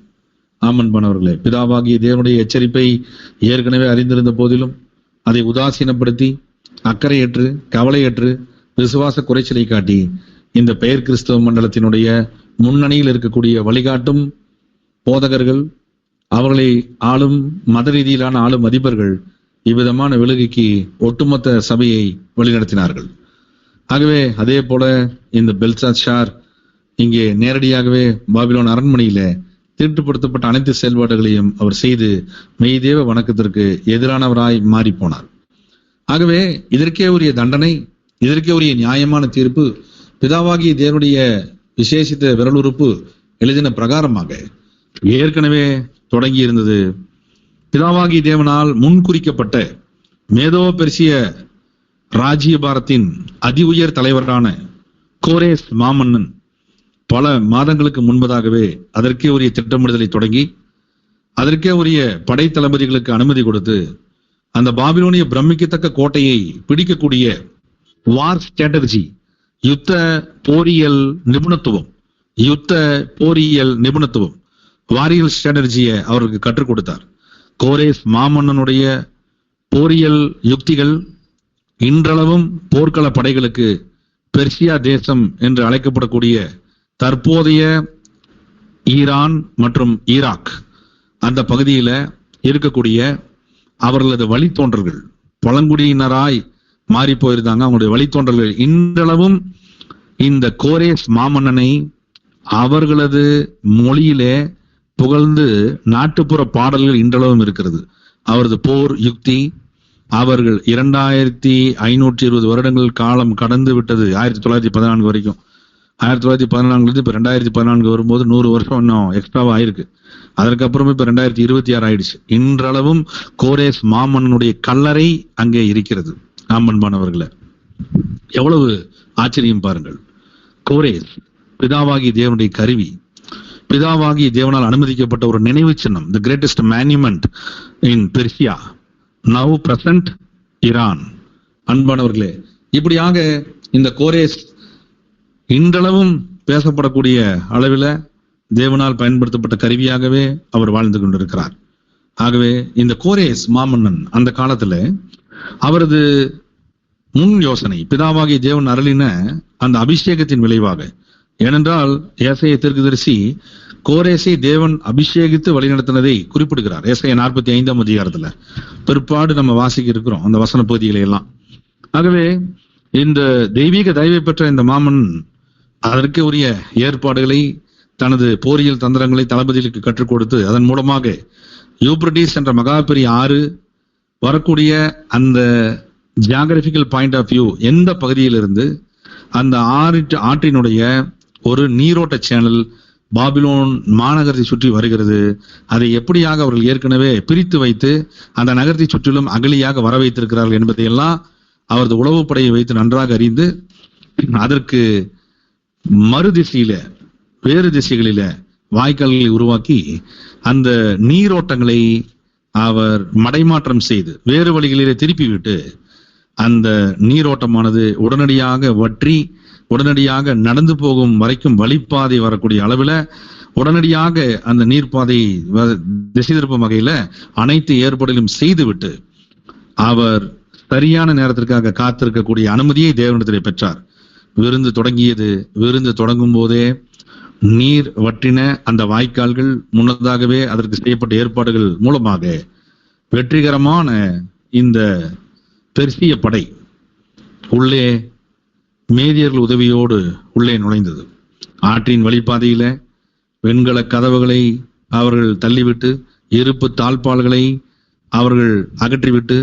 ஆமன்பனவர்களே, பிதாவாகிய தேவனுடைய எச்சரிப்பை ஏற்கனவே அறிந்திருந்த போதிலும் அதை உதாசீனப்படுத்தி அக்கறையற்று கவலையற்று விசுவாச குறைச்சலை காட்டி இந்த பெயர் கிறிஸ்தவ மண்டலத்தினுடைய முன்னணியில் இருக்கக்கூடிய வழிகாட்டும் போதகர்கள், அவர்களை ஆளும் மத ரீதியிலான ஆளும் அதிபர்கள் இவ்விதமான விலகுக்கு ஒட்டுமொத்த சபையை வழிநடத்தினார்கள். ஆகவே அதே போல இந்த பெல்சாத்சார் இங்கே நேரடியாகவே பாபிலோன் அரண்மனையில தீட்டுப்படுத்தப்பட்ட அனைத்து செயல்பாடுகளையும் அவர் செய்து மெய்தேவ வணக்கத்திற்கு எதிரானவராய் மாறி போனார். ஆகவே இதற்கே உரிய தண்டனை, இதற்கே உரிய நியாயமான தீர்ப்பு பிதாவாகிய தேவனுடைய விசேஷித்த விரலுறுப்பு எழுதின பிரகாரமாக ஏற்கனவே தொடங்கி இருந்தது. பிதாவாகிய தேவனால் முன்குறிக்கப்பட்ட மேதோ பெர்சிய ராஜ்யபாரத்தின் அதி உயர் தலைவரான கோரேஸ் மாமன்னன் பல மாதங்களுக்கு முன்பதாகவே அதற்கே உரிய திட்டமிடுதலை தொடங்கி அதற்கே உரிய படை தளபதிகளுக்கு அனுமதி கொடுத்து அந்த பாபிலோனிய பிரமிக்கத்தக்க கோட்டையை பிடிக்கக்கூடிய வார் ஸ்ட்ராட்டஜி, யுத்த போரியல் நிபுணத்துவம் வாரியல் ஸ்ட்ராட்டஜியை அவருக்கு கற்றுக் கொடுத்தார். கோரேஸ் மாமன்னனுடைய போரியல் யுக்திகள் இன்றளவும் போர்க்கள படைகளுக்கு பெர்சியா தேசம் என்று அழைக்கப்படக்கூடிய தற்போதைய ஈரான் மற்றும் ஈராக் அந்த பகுதியில இருக்கக்கூடிய அவர்களது வழித்தோன்றல்கள் பழங்குடியினராய் மாறி போயிருந்தாங்க. அவங்களுடைய வழித்தோன்றல்கள் இன்றளவும் இந்த கோரேஸ் மாமன்னனை அவர்களது மொழியிலே புகழ்ந்து நாட்டுப்புற பாடல்கள் இன்றளவும் இருக்கிறது. அவரது போர் யுக்தி, அவர்கள் 2520 வருடங்கள் காலம் கடந்து விட்டது. 1914 வரைக்கும், 1914 இப்ப 2014 வரும்போது 100 வருஷம் இன்னும் எக்ஸ்ட்ராவா ஆயிருக்கு. அதற்கப்புறமே இப்ப 2026 ஆயிடுச்சு. இன்றளவும் கோரேஸ் மாமன்னனுடைய கல்லறை அங்கே இருக்கிறது. ஆமன்பானவர்களே, எவ்வளவு ஆச்சரியம் பாருங்கள். கோரேஸ் பிதாவாகிய தேவனுடைய கருவி, பிதாவாகிய தேவனால் அனுமதிக்கப்பட்ட ஒரு நினைவு சின்னம், the greatest monument in Persia, now present Iran. அன்பானவர்களே, இப்படியாக இந்த கோரேஸ் இன்றளவும் பேசப்படக்கூடிய அளவில் தேவனால் பயன்படுத்தப்பட்ட கருவியாகவே அவர் வாழ்ந்து கொண்டிருக்கிறார். ஆகவே இந்த கோரேஸ் மாமன்னன் அந்த காலத்துல அவரது முன் யோசனை, பிதாவாகிய தேவன் அருளின அந்த அபிஷேகத்தின் விளைவாக ஏனென்றால் ஏசாயா தீர்க்கதரிசி கோரேசை தேவன் அபிஷேகித்து வழிநடத்தினதை குறிப்பிடுகிறார். ஏசாயா 45ஆம் அதிகாரத்துல பிற்பாடு நம்ம வாசிக்க இருக்கிறோம் அந்த வசன பகுதிகளை எல்லாம். ஆகவே இந்த தெய்வீக தயவை பெற்ற இந்த மாமன் அதற்கு உரிய ஏற்பாடுகளை தனது போரியல் தந்திரங்களை தளபதிகளுக்கு கற்றுக் கொடுத்து அதன் மூலமாக யூப்ரட்டிஸ் என்ற மகா பெரிய ஆறு வரக்கூடிய அந்த ஜியாகிரபிக்கல் பாயிண்ட் ஆஃப் வியூ எந்த பகுதியிலிருந்து அந்த ஆற்றினுடைய ஒரு நீரோட்ட சேனல் பாபிலோன் மாநகரத்தை சுற்றி வருகிறது, அதை எப்படியாக அவர்கள் ஏற்கனவே பிரித்து வைத்து அந்த நகரத்தை சுற்றிலும் அகலியாக வர வைத்திருக்கிறார்கள் என்பதையெல்லாம் அவரது உளவுப்படையை வைத்து நன்றாக அறிந்து அதற்கு மறு திசையில வேறு திசைகளில வாய்க்கால்களை உருவாக்கி அந்த நீரோட்டங்களை அவர் மடைமாற்றம் செய்து வேறு வழிகளிலே திருப்பி விட்டு அந்த நீரோட்டமானது உடனடியாக வற்றி உடனடியாக நடந்து போகும் வரைக்கும் வழிப்பாதை வரக்கூடிய அளவுல உடனடியாக அந்த நீர்ப்பாதை திசை திருப்பும் வகையில அனைத்து ஏற்பாடுகளும் செய்துவிட்டு அவர் சரியான நேரத்திற்காக காத்திருக்கக்கூடிய அனுமதியை தேவனிடத்திலே பெற்றார். விருந்து தொடங்கியது. விருந்து தொடங்கும் போதே நீர் வற்றின அந்த வாய்க்கால்கள் முன்னதாகவே அதற்கு செய்யப்பட்ட ஏற்பாடுகள் மூலமாக வெற்றிகரமான இந்த பெர்சிய படை உள்ளே மேதியர்கள் உதவியோடு உள்ளே நுழைந்தது. ஆற்றின் வழிப்பாதையில வெண்கல கதவுகளை அவர்கள் தள்ளிவிட்டு இருப்பு தாழ்பால்களை அவர்கள் அகற்றிவிட்டு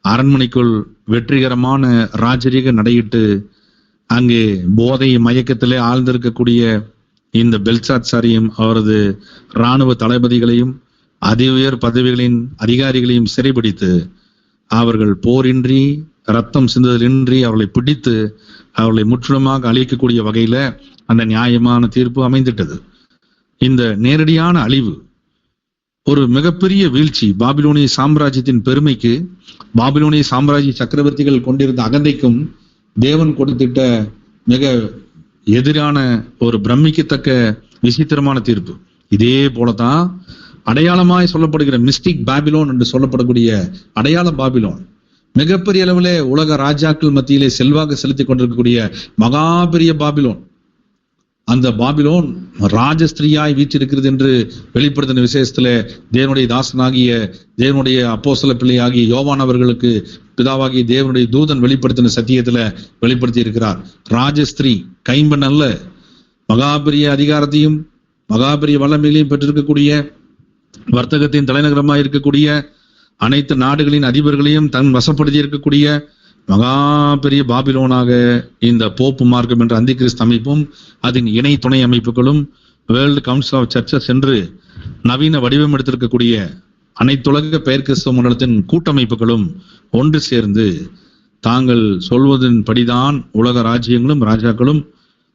அரண்மனைக்குள் வெற்றிகரமான ராஜரீக நடையிட்டு அங்கே போதை மயக்கத்திலே ஆழ்ந்திருக்கக்கூடிய இந்த பெல்சாத்சாரியும் அவரது இராணுவ தளபதிகளையும் அதி உயர் பதவிகளின் அதிகாரிகளையும் சிறைபிடித்து அவர்கள் போரின்றி ரத்தம் சிந்துதலின்றி அவர்களை பிடித்து அவர்களை முற்றிலுமாக அழிக்கக்கூடிய வகையில அந்த நியாயமான தீர்ப்பு அமைந்துட்டது. இந்த நேரடியான அழிவு ஒரு மிகப்பெரிய வீழ்ச்சி. பாபிலோனிய சாம்ராஜ்யத்தின் பெருமைக்கு பாபிலோனிய சாம்ராஜ்ய சக்கரவர்த்திகள் கொண்டிருந்த அகந்தைக்கும் தேவன் கொடுத்திட்ட மிக எதிரான ஒரு பிரமிக்கத்தக்க விசித்திரமான தீர்ப்பு. இதே போலதான் அடையாளமாய் சொல்லப்படுகிற மிஸ்டிக் பாபிலோன் என்று சொல்லப்படக்கூடிய அடையாள பாபிலோன் மிகப்பெரிய அளவிலே உலக ராஜாக்கள் மத்தியிலே செல்வாக்கு செலுத்திக் கொண்டிருக்கக்கூடிய மகா பெரிய பாபிலோன். அந்த பாபிலோன் ராஜஸ்திரியாய் வீற்றிருக்கிறது என்று வெளிப்படுத்தின விசேஷத்துல தேவனுடைய தாசனாகிய தேவனுடைய அப்போஸ்தல பிள்ளையாகிய யோவான் அவர்களுக்கு பிதாவாகிய தேவனுடைய தூதன் வெளிப்படுத்தின சத்தியத்துல வெளிப்படுத்தி இருக்கிறார். ராஜஸ்திரீ, கைம்பெண் அல்ல, மகாபெரிய அதிகாரத்தையும் மகாபெரிய வல்லமைகளையும் பெற்றிருக்கக்கூடிய வர்த்தகத்தின் தலைநகரமாக இருக்கக்கூடிய அனைத்து நாடுகளின் அதிபர்களையும் தன் வசப்படுத்தி இருக்கக்கூடிய மகா பெரிய பாபிலோனாக இந்த போப்பு மார்க்கம் என்ற அந்தி கிறிஸ்து அமைப்பும் அதன் இணை துணை அமைப்புகளும் வேர்ல்டு கவுன்சில் ஆஃப் சர்ச்சஸ் என்று நவீன வடிவம் எடுத்திருக்கக்கூடிய அனைத்துலக பெயர் கிறிஸ்தவ மண்டலத்தின் கூட்டமைப்புகளும் ஒன்று சேர்ந்து தாங்கள் சொல்வதன் படிதான் உலக ராஜ்யங்களும் ராஜாக்களும்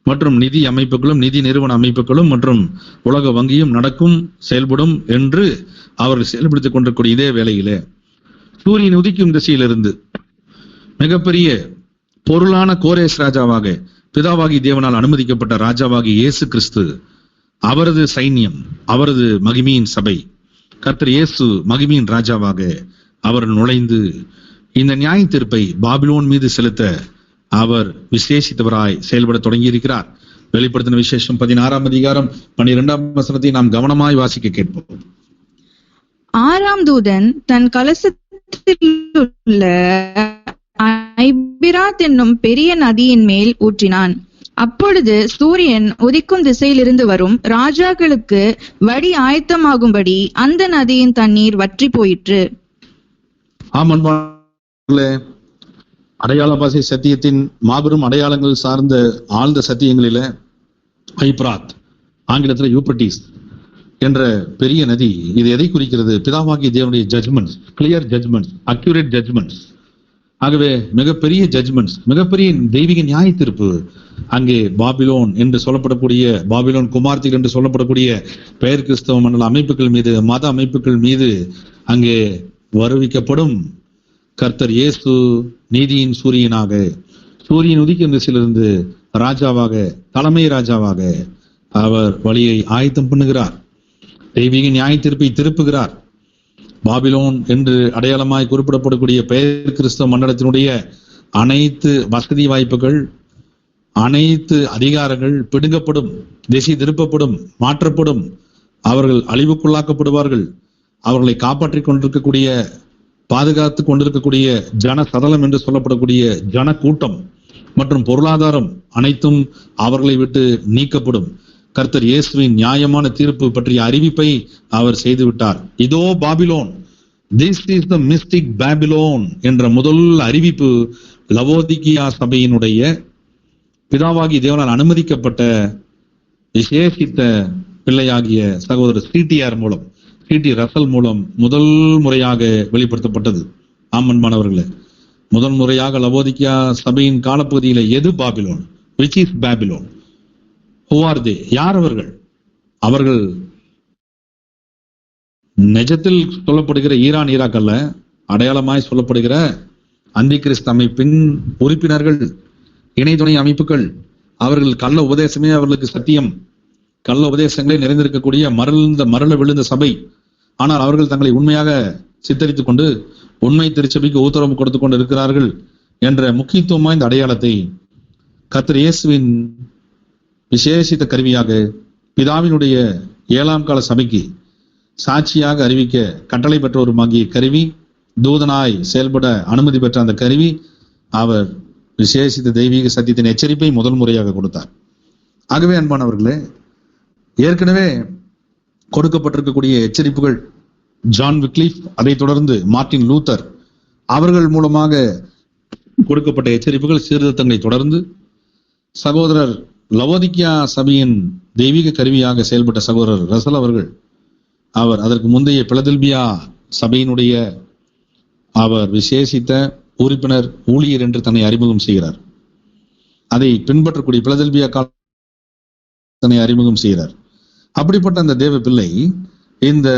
மற்றும் நிதி அமைப்புகளும் நிதி நிறுவன அமைப்புகளும் மற்றும் உலக வங்கியும் நடக்கும் செயல்படும் என்று அவர்கள் செயல்படுத்திக் கொண்டிருக்கூடிய இதே வேளையிலே சூரியன் உதிக்கும் திசையிலிருந்து மிகப்பெரிய பொருளான கோரேஸ் ராஜாவாக பிதாவாகி தேவனால் அனுமதிக்கப்பட்ட ராஜாவாகி இயேசு கிறிஸ்து, அவரது சைன்யம், அவரது மகிமையின் சபை, கர்த்தர் இயேசு மகிமையின் ராஜாவாக அவர் நுழைந்து இந்த நியாய தீர்ப்பை பாபிலோன் மீது செலுத்த அவர் விசேஷித்தவராய் செயல்பட தொடங்கி இருக்கிறார். வெளிப்படுத்தின விசேஷம் 16ஆம் அதிகாரம் 12ஆம் வசனத்தை நாம் கவனமாய் வாசிக்க கேட்போம். 6ஆம் தூதன் தன் கலசத்தில் உள்ள ஐபிராத் என்னும் பெரிய நதியின் மேல் ஊற்றினான். அப்பொழுது சூரியன் உதிக்கும் திசையிலிருந்து வரும் ராஜாக்களுக்கு வழி ஆயத்தமாகும்படி அந்த நதியின் தண்ணீர் வற்றி போயிற்று. அடையாள பாசை சத்தியத்தின் மாபெரும் அடையாளங்கள் சார்ந்த ஆழ்ந்த சத்தியங்களில ஐப்ராத், ஆங்கிலத்தில் யூப்ரட்டிஸ் என்ற பெரிய நதி, இது எதை குறிக்கிறது? பிதாவாகிய தேவனுடைய judgements, clear judgements, accurate judgements. ஆகவே மிகப்பெரிய ஜட்ஜ்மெண்ட்ஸ், மிகப்பெரிய தெய்வீக நியாய தீர்ப்பு அங்கே பாபிலோன் என்று சொல்லப்படக்கூடிய பாபிலோன் குமார்த்திகள் என்று சொல்லப்படக்கூடிய பெயர் கிறிஸ்தவ மண்டல அமைப்புகள் மீது, மத அமைப்புகள் மீது அங்கே வருவிக்கப்படும். கர்த்தர் இயேசு நீதியின் சூரியனாக சூரியன் உதிக்கும் திசையிலிருந்து ராஜாவாக, தலைமை ராஜாவாக அவர் வழியை ஆயத்தம் பண்ணுகிறார். தெய்வீக நியாய தீர்ப்பை திருப்புகிறார். பாபிலோன் என்று அடையாளமாய் குறிப்பிடப்படக்கூடிய பெயர் கிறிஸ்தவ மண்டலத்தினுடைய அனைத்து வசதி வாய்ப்புகள், அனைத்து அதிகாரங்கள் பிடுங்கப்படும், திசை திருப்பப்படும், மாற்றப்படும். அவர்கள் அழிவுக்குள்ளாக்கப்படுவார்கள். அவர்களை காப்பாற்றிக் கொண்டிருக்கக்கூடிய, பாதுகாத்து கொண்டிருக்கக்கூடிய ஜன சதலம் என்று சொல்லப்படக்கூடிய ஜன கூட்டம் மற்றும் பொருளாதாரம் அனைத்தும் அவர்களை விட்டு நீக்கப்படும். கர்த்தர் இயேசுவின் நியாயமான தீர்ப்பு பற்றிய அறிவிப்பை அவர் செய்துவிட்டார். இதோ Babylon, this is the mystic Babylon என்ற முதல் அறிவிப்பு லவோதிகியா சபையினுடைய பிதாவாகி தேவனால் அனுமதிக்கப்பட்ட விசேஷித்த பிள்ளையாகிய சகோதரர் சிடிஆர் மூலம், சிடி ரசல் மூலம் முதல் முறையாக வெளிப்படுத்தப்பட்டது. ஆமன்பானவர்களே, முதல் முறையாக லவோதிகியா சபையின் காலப்பகுதியில எது Babylon, which is Babylon, who are they, யார் அவர்கள்? அவர்கள் நிஜத்தில் சொல்லப்படுகிற ஈரான் ஈராக் அல்ல, அடையாளமாய் சொல்லப்படுகிற அந்தி கிறிஸ்து அமைப்பின் உறுப்பினர்கள், இணை துணை அமைப்புகள். அவர்கள் கள்ள உபதேசமே அவர்களுக்கு சத்தியம், கள்ள உபதேசங்களே நிறைந்திருக்கக்கூடிய மரள விழுந்த சபை. ஆனால் அவர்கள் தங்களை உண்மையாக சித்தரித்துக் கொண்டு உண்மை திருச்சபைக்கு உத்தரவு கொடுத்து கொண்டு இருக்கிறார்கள் என்ற முக்கியத்துவம் வாய்ந்த அடையாளத்தை கர்த்தர் இயேசுவின் விசேஷித்த கருவியாக பிதாவினுடைய 7ஆம் கால சபைக்கு சாட்சியாக அறிவிக்க கட்டளை பெற்றவருமாகிய கருவி, தூதனாய் செயல்பட அனுமதி பெற்ற அந்த கருவி, அவர் விசேஷித்த தெய்வீக சத்தியத்தின் எச்சரிப்பை முதல் முறையாக கொடுத்தார். ஆகவே அன்பானவர்களே, ஏற்கனவே கொடுக்கப்பட்டிருக்கக்கூடிய எச்சரிப்புகள், ஜான் விக்லிஃப், அதைத் தொடர்ந்து மார்ட்டின் லூத்தர் அவர்கள் மூலமாக கொடுக்கப்பட்ட எச்சரிப்புகள், சீர்திருத்தங்களை தொடர்ந்து சகோதரர் லவோதிகியா சபையின் தெய்வீக கருவியாக செயல்பட்ட சகோதரர் ரசல் அவர்கள், அவர் அதற்கு முந்தைய பிலதெல்பியா சபையினுடைய அவர் விசேஷித்த உறுப்பினர், ஊழியர் என்று தன்னை அறிமுகம் செய்கிறார். அதை பின்பற்றக்கூடிய பிலதெல்பியா தன்னை அறிமுகம் செய்கிறார். அப்படிப்பட்ட அந்த தேவ பிள்ளை இந்த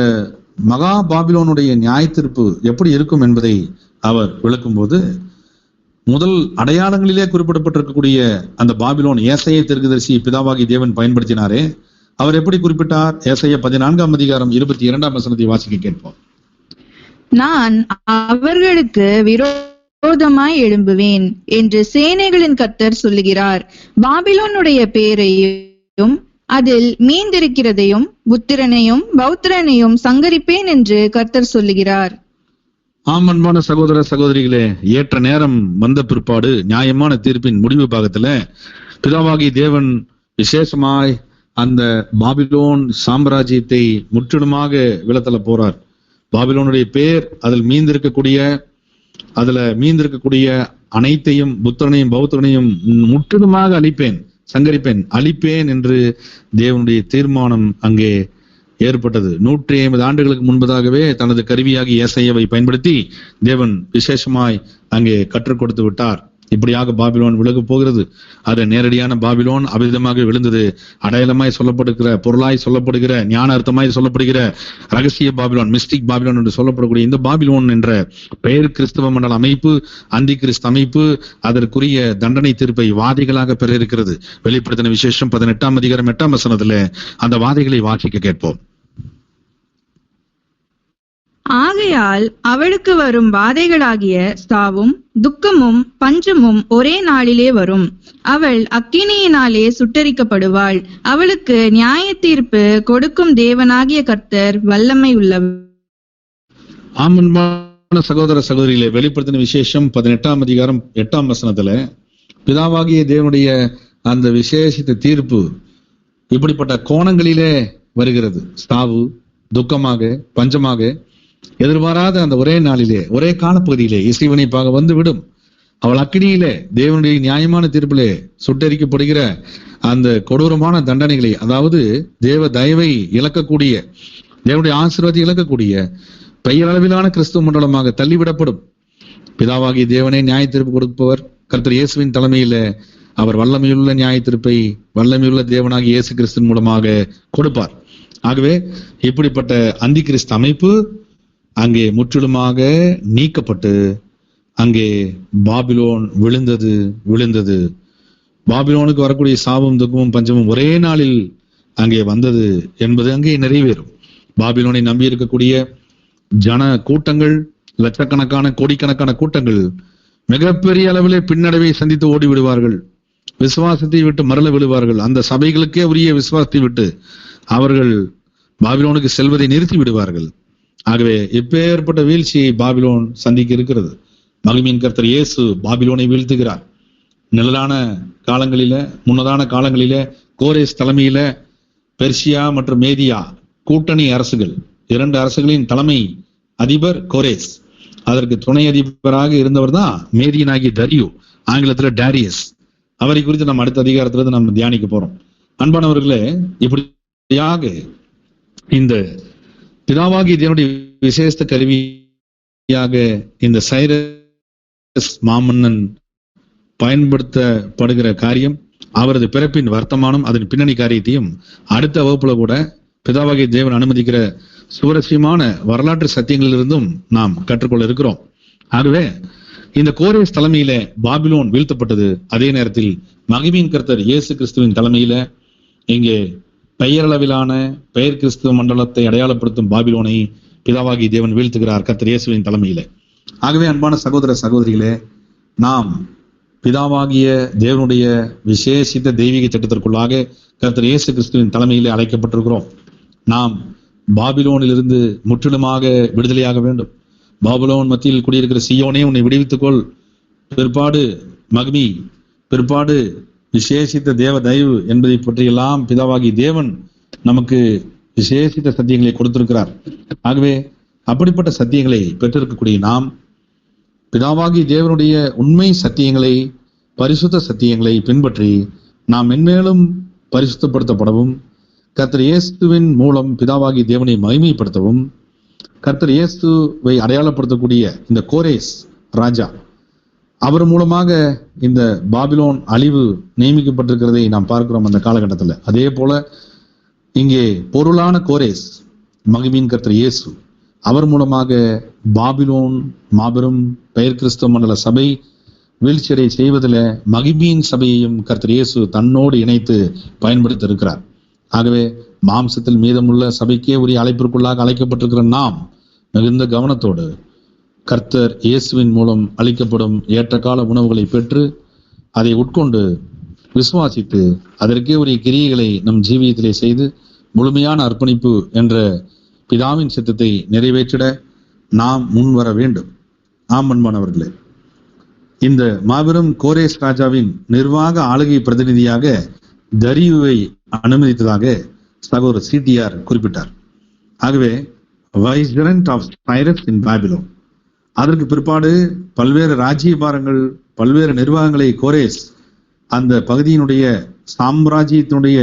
மகா பாபிலோனுடைய நியாயத்தீர்ப்பு எப்படி இருக்கும் என்பதை அவர் விளக்கும்போது, முதல் அடையாளங்களிலே குறிப்பிடப்பட்டிருக்கக்கூடிய அந்த பாபிலோன், ஏசாயா தீர்க்கதரிசி பிதாவாகி தேவன் பயன்படுத்தினாரே, அவர் எப்படி குறிப்பிட்டார்? ஏசாயா 14ஆம் அதிகாரம் 22ஆம் வசனத்தை வாசிக்க கேட்போம். நான் அவர்களுக்கு விரோதமாய் எழும்புவேன் என்று சேனைகளின் கர்த்தர் சொல்லுகிறார். பாபிலோனுடைய பேரையும் அதில் மீந்திருக்கிறதையும் புத்திரனையும் பௌத்திரனையும் சங்கரிப்பேன் என்று கர்த்தர் சொல்லுகிறார். அன்பான சகோதர சகோதரிகளே, ஏற்ற நேரம் வந்த பிற்பாடு நியாயமான தீர்ப்பின் முடிவு பாகத்துல பிதாவாகி தேவன் விசேஷமாய் அந்த பாபிலோன் சாம்ராஜ்யத்தை முற்றிலுமாக விலத்தல போறார். பாபிலோனுடைய பேர், அதில் மீந்திருக்கக்கூடிய அனைத்தையும், புத்திரனையும் பௌத்திரனையும் முற்றிலுமாக அழிப்பேன் என்று தேவனுடைய தீர்மானம் அங்கே ஏற்பட்டது. 150 ஆண்டுகளுக்கு முன்பதாகவே தனது கருவியாகி ஏசாயாவை பயன்படுத்தி தேவன் விசேஷமாய் அங்கே கற்றுக் கொடுத்து விட்டார். இப்படியாக பாபிலோன் விலகு போகிறது. அது நேரடியான பாபிலோன் அபிதமாக விழுந்தது. அடையாளமாய் சொல்லப்படுகிற, பொருளாய் சொல்லப்படுகிற, ஞான அர்த்தமாய் சொல்லப்படுகிற ரகசிய பாபிலோன், மிஸ்டிக் பாபிலோன் என்று சொல்லப்படக்கூடிய இந்த பாபிலோன் என்ற பெயர் கிறிஸ்தவ மண்டல அமைப்பு, அந்தி கிறிஸ்து அமைப்பு, அதற்குரிய தண்டனை தீர்ப்பை வாதிகளாக பெற இருக்கிறது. வெளிப்படுத்தின விசேஷம் 18ஆம் அதிகாரம் 8ஆம் வசனத்துல அந்த வாதிகளை வாசிக்க கேட்போம். ஆகையால் அவளுக்கு வரும் வாதைகளாகிய சாவும் துக்கமும் பஞ்சமும் ஒரே நாளிலே வரும். அவள் அக்கினியினாலே சுட்டரிக்கப்படுவாள். அவளுக்கு நியாய தீர்ப்பு கொடுக்கும் தேவனாகிய கர்த்தர் வல்லமை உள்ளவர். ஆமன்பான சகோதர சகோதரிகளே, வெளிப்படுத்தின விசேஷம் 18ஆம் அதிகாரம் 8ஆம் வசனத்துல பிதாவாகிய தேவனுடைய அந்த விசேஷித்த தீர்ப்பு இப்படிப்பட்ட கோணங்களிலே வருகிறது. சாவு, துக்கமாக, பஞ்சமாக, எதிர்பாராத அந்த ஒரே நாளிலே, ஒரே காலப்பகுதியிலே இசைவனைப்பாக வந்து விடும். அவள் அக்கினியிலே, தேவனுடைய நியாயமான தீர்ப்பிலே சுட்டரிக்கப்படுகிற அந்த கொடூரமான தண்டனைகளை, அதாவது தேவ தயவை இழக்கக்கூடிய, தேவனுடைய ஆசீர்வாதத்தை இழக்கக்கூடிய பெயரளவிலான கிறிஸ்துவ மண்டலமாக தள்ளிவிடப்படும். பிதாவாகிய தேவனே நியாய தீர்ப்பு கொடுப்பவர். கர்த்தர் இயேசுவின் தலைமையில அவர் வல்லமையுள்ள நியாய தீர்ப்பை வல்லமையுள்ள தேவனாகிய இயேசு கிறிஸ்துவின் மூலமாக கொடுப்பார். ஆகவே இப்படிப்பட்ட அந்தி கிறிஸ்து அமைப்பு அங்கே முற்றிலுமாக நீக்கப்பட்டு அங்கே பாபிலோன் விழுந்தது. பாபிலோனுக்கு வரக்கூடிய சாபம், துக்கமும், பஞ்சமும் ஒரே நாளில் அங்கே வந்தது என்பது அங்கே நிறைவேறும். பாபிலோனை நம்பி இருக்கக்கூடிய ஜன கூட்டங்கள், லட்சக்கணக்கான கோடிக்கணக்கான கூட்டங்கள் மிகப்பெரிய அளவிலே பின்னடைவை சந்தித்து ஓடிவிடுவார்கள். விசுவாசத்தை விட்டு மரள விடுவார்கள். அந்த சபைகளுக்கே உரிய விசுவாசத்தை விட்டு அவர்கள் பாபிலோனுக்கு செல்வதை நிறுத்தி விடுவார்கள். ஆகவே எப்பேற்பட்ட வீழ்ச்சியை பாபிலோன் சந்திக்க இருக்கிறது. மகிமையின் கர்த்தர் இயேசு பாபிலோனை வீழ்த்துகிறார். நிழலான காலங்களில, முன்னதான காலங்களில கோரேஸ் தலைமையில பெர்சியா மற்றும் மேதியா கூட்டணி அரசுகள், 2 அரசுகளின் தலைமை அதிபர் கோரேஸ். அதற்கு துணை அதிபராக இருந்தவர் தான் மேதியனாகிய தரியு, ஆங்கிலத்துல டாரியஸ். அவரை குறித்து நம்ம அடுத்த அதிகாரத்துல நம்ம தியானிக்க போறோம். அன்பானவர்களே, இப்படியாக இந்த பிதாவாகிய தேவனுடைய விசேஷ கருவியாக இந்த சைரஸ் மாமன்னன் பயன்படுத்தப்படுகிற காரியம், அவரது பிறப்பின் வர்த்தமானம், அதன் பின்னணி காரியத்தையும் அடுத்த வகுப்புல கூட பிதாவாகிய தேவன் அனுமதிக்கிற சுவாரஸ்யமான வரலாற்று சத்தியங்களிலிருந்தும் நாம் கற்றுக்கொள்ள இருக்கிறோம். ஆகவே இந்த கோரேஸ் தலைமையில பாபிலோன் வீழ்த்தப்பட்டது. அதே நேரத்தில் மகிமையின் கர்த்தர் இயேசு கிறிஸ்துவின் தலைமையில இங்கே பெயரளவிலான பெயர் கிறிஸ்துவ மண்டலத்தை அடையாளப்படுத்தும் பாபிலோனை பிதாவாகிய தேவன் வீழ்த்துகிறார் கர்த்தர் இயேசுவின் தலைமையில. ஆகவே அன்பான சகோதர சகோதரிகளே, நாம் பிதாவாகிய தேவனுடைய விசேஷித்த தெய்வீக சட்டத்திற்குள்ளாக கர்த்தர் இயேசு கிறிஸ்துவின் தலைமையிலே அழைக்கப்பட்டிருக்கிறோம். நாம் பாபிலோனிலிருந்து முற்றிலுமாக விடுதலையாக வேண்டும். பாபிலோன் மத்தியில் குடியிருக்கிற சீயோனே, உன்னை விடுவித்துக்கொள். பிற்பாடு மகிமை, பிற்பாடு விசேஷித்த தேவ தயவு என்பதை பற்றியெல்லாம் பிதாவாகி தேவன் நமக்கு விசேஷித்த சத்தியங்களை கொடுத்திருக்கிறார். ஆகவே அப்படிப்பட்ட சத்தியங்களை பெற்றிருக்கக்கூடிய நாம் பிதாவாகி தேவனுடைய உண்மை சத்தியங்களை, பரிசுத்த சத்தியங்களை பின்பற்றி நாம் மென்மேலும் பரிசுத்தப்படுத்தப்படவும், கர்த்தர் இயேசுவின் மூலம் பிதாவாகி தேவனை மகிமைப்படுத்தவும், கர்த்தர் இயேசுவை அடையாளப்படுத்தக்கூடிய இந்த கோரேஸ் ராஜா, அவர் மூலமாக இந்த பாபிலோன் அழிவு நியமிக்கப்பட்டிருக்கிறதை நாம் பார்க்கிறோம் அந்த காலகட்டத்தில். அதே போல இங்கே பொருளான கோரேஸ் மகிமையின் கர்த்தர் இயேசு, அவர் மூலமாக பாபிலோன் மாபெரும் பெயர் கிறிஸ்தவ மண்டல சபை வீழ்ச்சியடை செய்வதில் மகிமையின் சபையையும் கர்த்தர் இயேசு தன்னோடு இணைத்து பயன்படுத்தி இருக்கிறார். ஆகவே மாம்சத்தில் மீதமுள்ள சபைக்கே உரிய அழைப்பிற்குள்ளாக அழைக்கப்பட்டிருக்கிற நாம் மிகுந்த கவனத்தோடு கர்த்தர் இயேசுவின் மூலம் அளிக்கப்படும் ஏற்றகால உணவுகளை பெற்று அதை உட்கொண்டு விசுவாசித்து அதற்கே உரிய கிரியைகளை நம் ஜீவியத்திலே செய்து முழுமையான அர்ப்பணிப்பு என்ற பிதாவின் சித்தத்தை நிறைவேற்றிட நாம் முன்வர வேண்டும். ஆம் அன்பானவர்களே, இந்த மாபெரும் கோரேஸ் ராஜாவின் நிர்வாக ஆளுகை பிரதிநிதியாக தரியுவை அனுமதித்ததாக சகோதரர் சிடிஆர் குறிப்பிட்டார். ஆகவே வைஸ்ரெண்ட் ஆஃப் சைரஸ் இன் பாபிலோன், அதற்கு பிற்பாடு பல்வேறு ராஜ்யபாரங்கள், பல்வேறு நிர்வாகங்களை கோரேஸ் அந்த பகுதியினுடைய சாம்ராஜ்யத்தினுடைய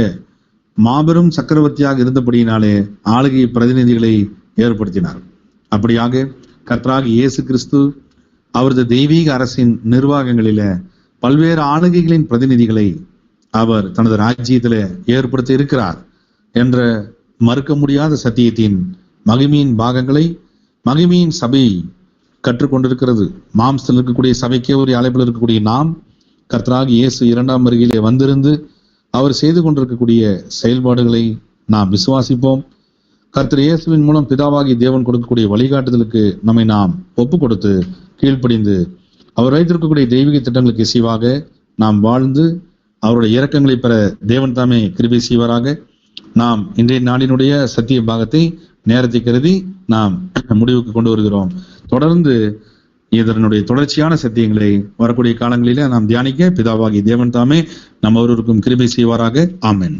மாபெரும் சக்கரவர்த்தியாக இருந்தபடியினாலே ஆளுகை பிரதிநிதிகளை ஏற்படுத்தினார். அப்படியாக கர்த்தராகிய இயேசு கிறிஸ்து அவரது தெய்வீக அரசின் நிர்வாகங்களில பல்வேறு ஆளுகைகளின் பிரதிநிதிகளை அவர் தனது ராஜ்யத்தில் ஏற்படுத்தி இருக்கிறார் என்ற மறுக்க முடியாத சத்தியத்தின் மகிமையின் பாகங்களை மகிமையின் சபை கற்றுக்கொண்டிருக்கிறது. மாம்சத்தில் இருக்கக்கூடிய சபைக்கே ஒரு அழைப்பில் இருக்கக்கூடிய நாம் கர்த்தராகிய இயேசு 2ஆம் வருகையிலே வந்திருந்து அவர் செய்து கொண்டிருக்கக்கூடிய செயல்பாடுகளை நாம் விசுவாசிப்போம். கர்த்தர் இயேசுவின் மூலம் பிதாவாகி தேவன் கொடுக்கக்கூடிய வழிகாட்டுதலுக்கு நம்மை நாம் ஒப்பு கொடுத்து கீழ்ப்படிந்து அவர் வைத்திருக்கக்கூடிய தெய்வீக திட்டங்களுக்கு இசைவாக நாம் வாழ்ந்து அவருடைய இரக்கங்களை பெற தேவன் தாமே கிருபை செய்வாராக. நாம் இன்றைய நாளினுடைய சத்திய பாகத்தை நேரத்தை கருதி நாம் முடிவுக்கு கொண்டு வருகிறோம். தொடர்ந்து இதனுடைய தொடர்ச்சியான சத்தியங்களை வரக்கூடிய காலங்களிலே நாம் தியானிக்க பிதாவாகி தேவன் தாமே நம்ம ஒருவருக்கும் கிருபை செய்வாராக. ஆமென்.